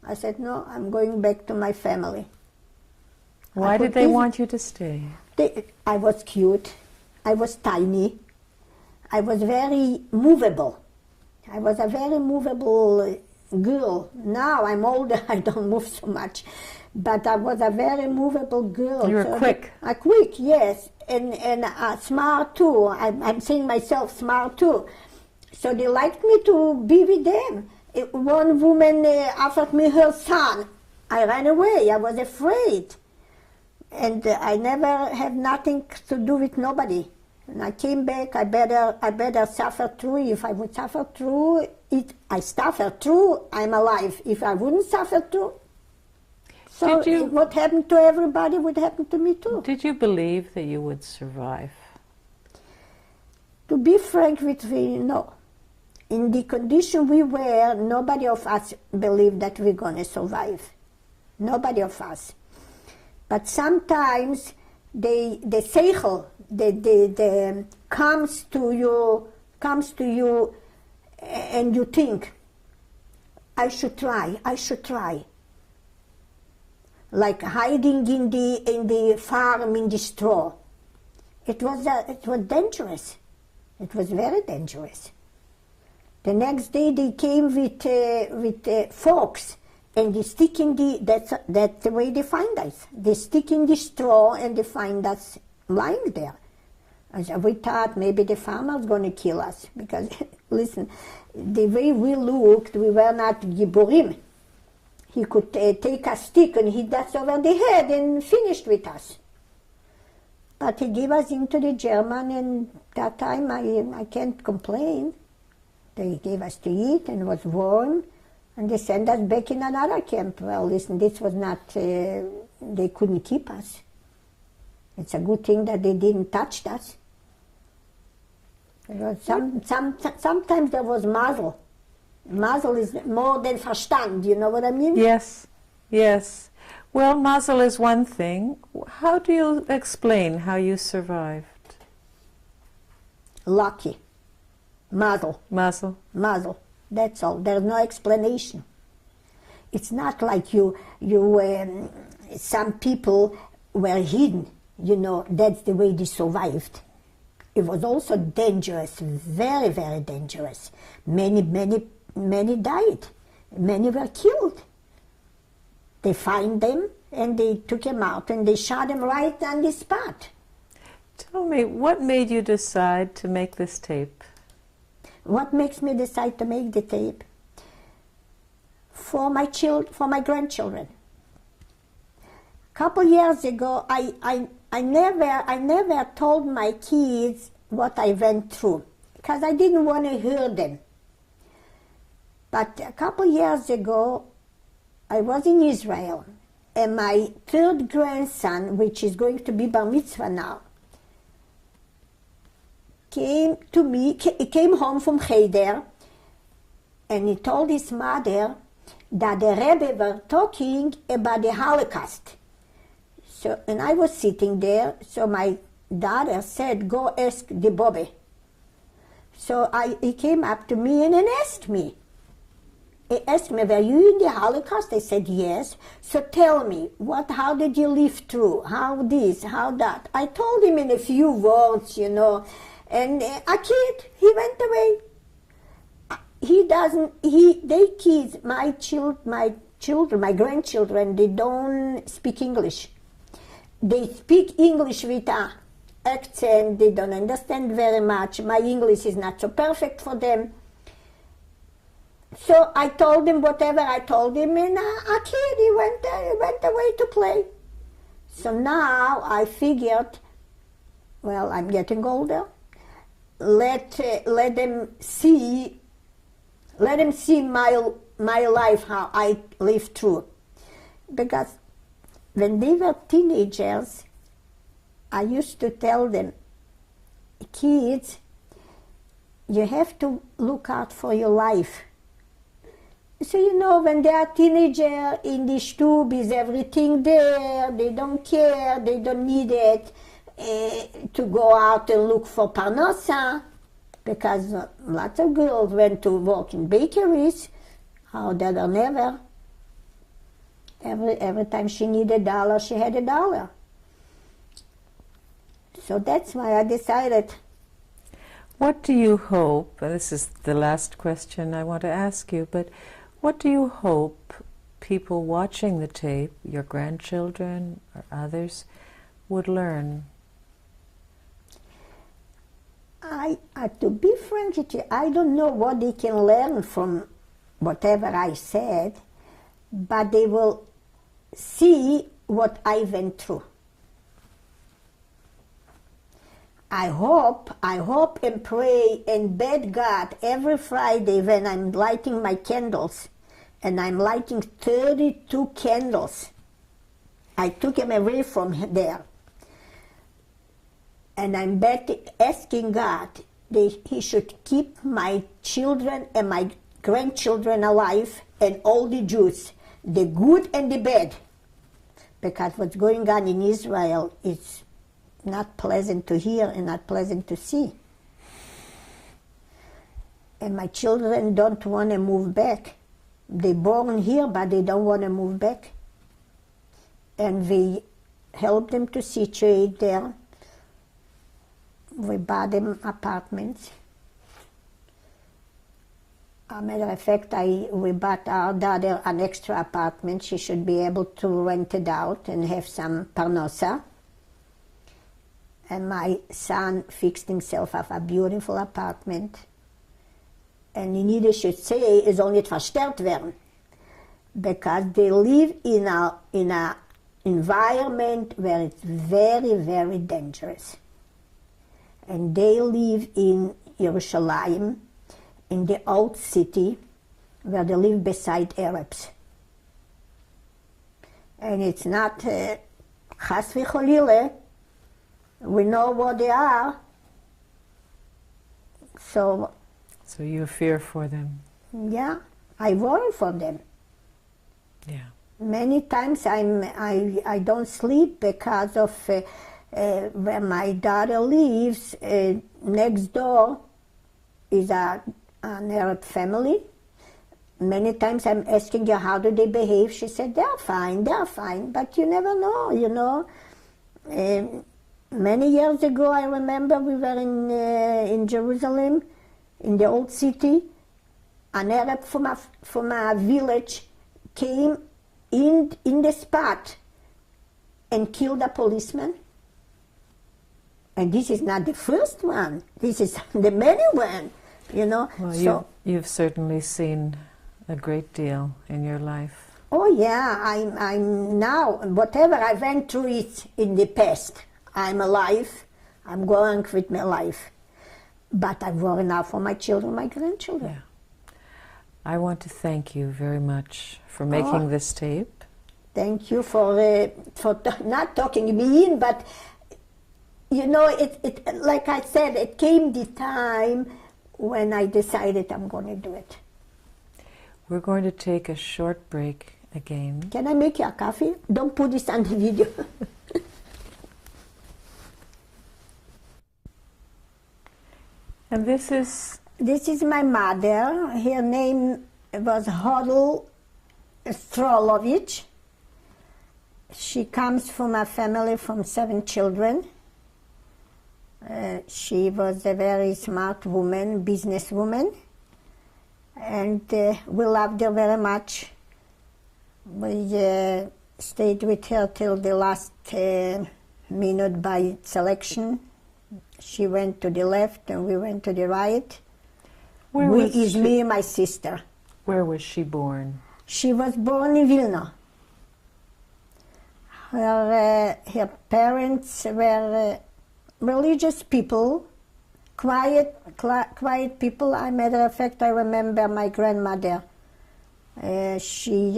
I said, no, I'm going back to my family. Why did they want you to stay? I was cute. I was tiny. I was very movable. I was a very movable girl. Now I'm older, I don't move so much. But I was a very movable girl. You were quick. Quick, yes. And smart too. I'm saying myself smart too. So they liked me to be with them. One woman offered me her son. I ran away. I was afraid. And I never had nothing to do with nobody. And I came back. I better suffer through. If I would suffer through it, I suffer through, I'm alive. If I wouldn't suffer through, so what happened to everybody would happen to me too. Did you believe that you would survive? To be frank with you, no. In the condition we were, nobody of us believed that we're going to survive. Nobody of us. But sometimes the seichel, the comes to you, and you think, I should try. Like hiding in the farm in the straw. It was dangerous. It was very dangerous. The next day they came with forks, and they stick in that's the way they find us. They stick in the straw and they find us lying there. And so we thought maybe the farmer's going to kill us, because listen, the way we looked, we were not giborim. He could take a stick and hit us over the head and finished with us. But he gave us into the German, and that time I can't complain. They gave us to eat, and it was warm, and they sent us back in another camp. Well, listen, this was not, they couldn't keep us. It's a good thing that they didn't touch us. Sometimes there was mazel. Mazel is more than verstand, you know what I mean? Yes, yes. Well, mazel is one thing. How do you explain how you survived? Lucky. Mazel. Mazel. Mazel. That's all. There's no explanation. It's not like some people were hidden, you know, that's the way they survived. It was also dangerous, very, very dangerous. Many died. Many were killed. They find them and they took them out and they shot them right on the spot. Tell me, what made you decide to make this tape? What makes me decide to make the tape? For my grandchildren. A couple years ago, I never told my kids what I went through, because I didn't want to hurt them. But a couple years ago, I was in Israel, and my third grandson, which is going to be bar mitzvah now, came to me. He came home from Cheder, and he told his mother that the Rebbe were talking about the Holocaust. So, and I was sitting there, so my daughter said, go ask the Bobby. So he came up to me and then asked me. He asked me, were you in the Holocaust? I said, yes. So tell me, how did you live through? How this, how that? I told him in a few words, you know. And a kid, he went away. My children, my grandchildren, they don't speak English. They speak English with an accent, they don't understand very much. My English is not so perfect for them. So I told him whatever I told him, and a kid, he went away to play. So now I figured, well, I'm getting older. Let them see my life, how I lived through. Because when they were teenagers, I used to tell them, kids, you have to look out for your life. So, you know, when they are teenagers, in the stube is everything there, they don't care, they don't need it to go out and look for parnassa, because lots of girls went to work in bakeries, how that or never. Every time she needed $1, she had $1. So that's why I decided. What do you hope, and this is the last question I want to ask you, but what do you hope people watching the tape, your grandchildren or others, would learn? To be frank with you, I don't know what they can learn from whatever I said, but they will see what I went through. I hope and pray and beg God every Friday when I'm lighting my candles, and I'm lighting 32 candles. I took them away from there. And I'm asking God that He should keep my children and my grandchildren alive, and all the Jews, the good and the bad. Because what's going on in Israel is not pleasant to hear and not pleasant to see. And my children don't want to move back. They're born here, but they don't want to move back. And we help them to situate there. We bought them apartments. As a matter of fact, we bought our daughter an extra apartment. She should be able to rent it out and have some parnassa. And my son fixed himself up a beautiful apartment. And in Yiddish should say, es soll nicht verstört werden. Because they live in a environment where it's very, very dangerous. And they live in Yerushalayim, in the old city, where they live beside Arabs. And it's not chas v'cholile. We know what they are. So you fear for them. Yeah, I worry for them. Yeah. Many times I don't sleep because of where my daughter lives. Next door is an Arab family. Many times I'm asking her, how do they behave? She said, they're fine. But you never know, you know. Many years ago, I remember we were in Jerusalem, in the old city. An Arab from a village came in the spot and killed a policeman. And this is not the first one. This is the many one, you know. Well, so you've certainly seen a great deal in your life. Oh yeah, I'm now, whatever I went through it in the past, I'm alive, I'm going with my life. But I worry now for my children, my grandchildren. Yeah. I want to thank you very much for making this tape. Thank you for not talking me in, but you know, it like I said, it came the time when I decided I'm going to do it. We're going to take a short break again. Can I make you a coffee? Don't put this on the video. And this is... This is my mother. Her name was Hodl Strolovich. She comes from a family from 7 children. She was a very smart woman, businesswoman, and we loved her very much. We stayed with her till the last minute by selection. She went to the left and we went to the right. Me and my sister. Where was she born? She was born in Vilna. Her parents were religious people, quiet people. As a matter of fact, I remember my grandmother. She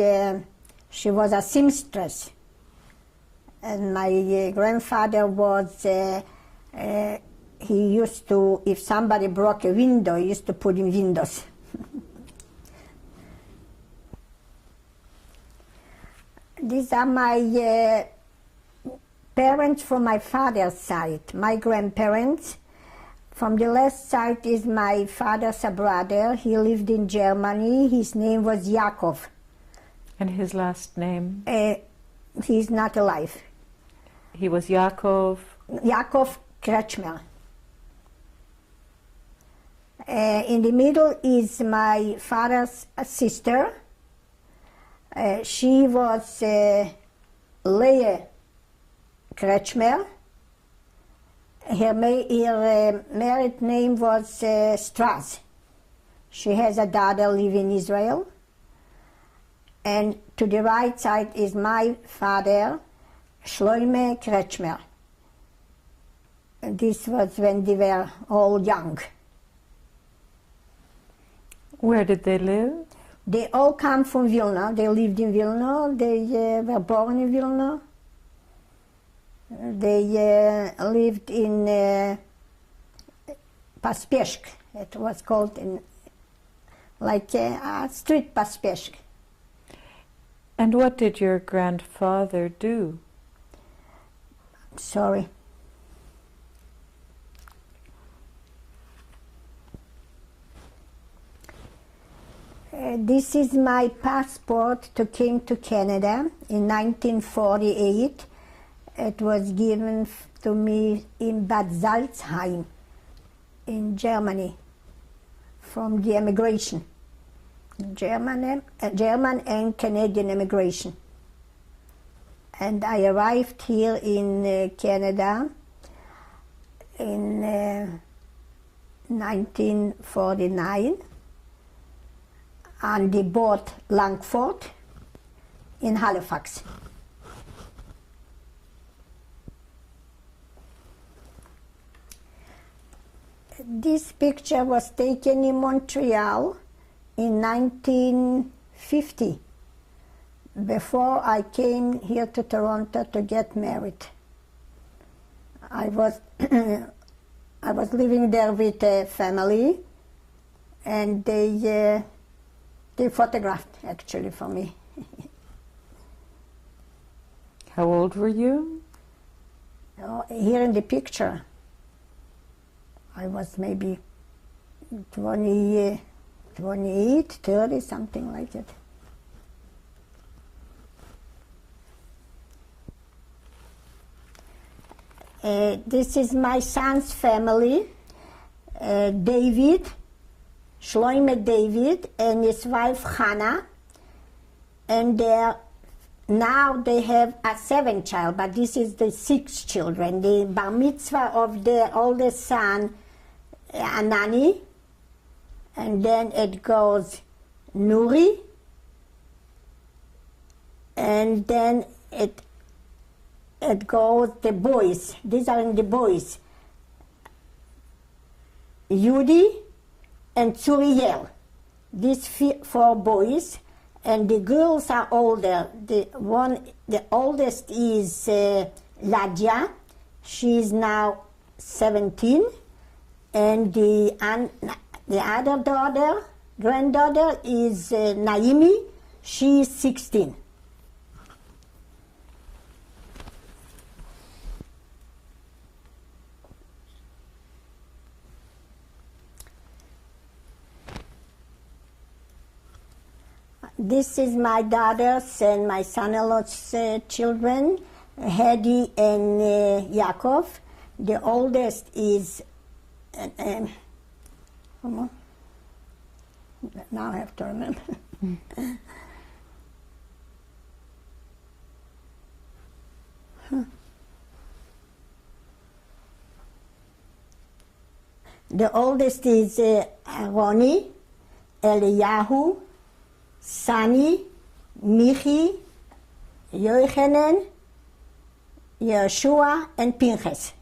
was a seamstress, and my grandfather was. He used to, if somebody broke a window, he used to put in windows. These are my parents from my father's side, my grandparents. From the left side is my father's brother. He lived in Germany. His name was Yaakov. And his last name? He's not alive. He was Yaakov? Yaakov Kretschmer. In the middle is my father's sister. She was Leah Kretschmer. Her married name was Strass. She has a daughter living in Israel. And to the right side is my father, Shloime Kretschmer. And this was when they were all young. Where did they live? They all come from Vilna. They lived in Vilna. They were born in Vilna. They lived in Paspeshk. It was called like a street Paspeshk. And what did your grandfather do? Sorry. This is my passport to came to Canada in 1948. It was given to me in Bad Salzheim in Germany from the immigration, German and Canadian immigration. And I arrived here in Canada in 1949 on the boat Langford in Halifax. This picture was taken in Montreal in 1950, before I came here to Toronto to get married. I was living there with a family, and they photographed actually for me. How old were you? Here in the picture, I was maybe 28, 30, something like that. This is my son's family, David, Shloime David, and his wife Hannah, and now they have a 7th child, but this is the 6th children. The bar mitzvah of the oldest son, Anani, and then it goes Nuri, and then it goes the boys. These are the boys, Yudi and Tzuriel. These 4 boys, and the girls are older. The oldest is Ladia. She is now 17, and the other granddaughter is Naimi. She is 16. This is my daughters and my son-in-law's children, Hedy and Yaakov. The oldest is, now I have to remember. The oldest is Roni, Eliyahu, Sani, Michi, Yochanan, Yeshua, and Pinchas.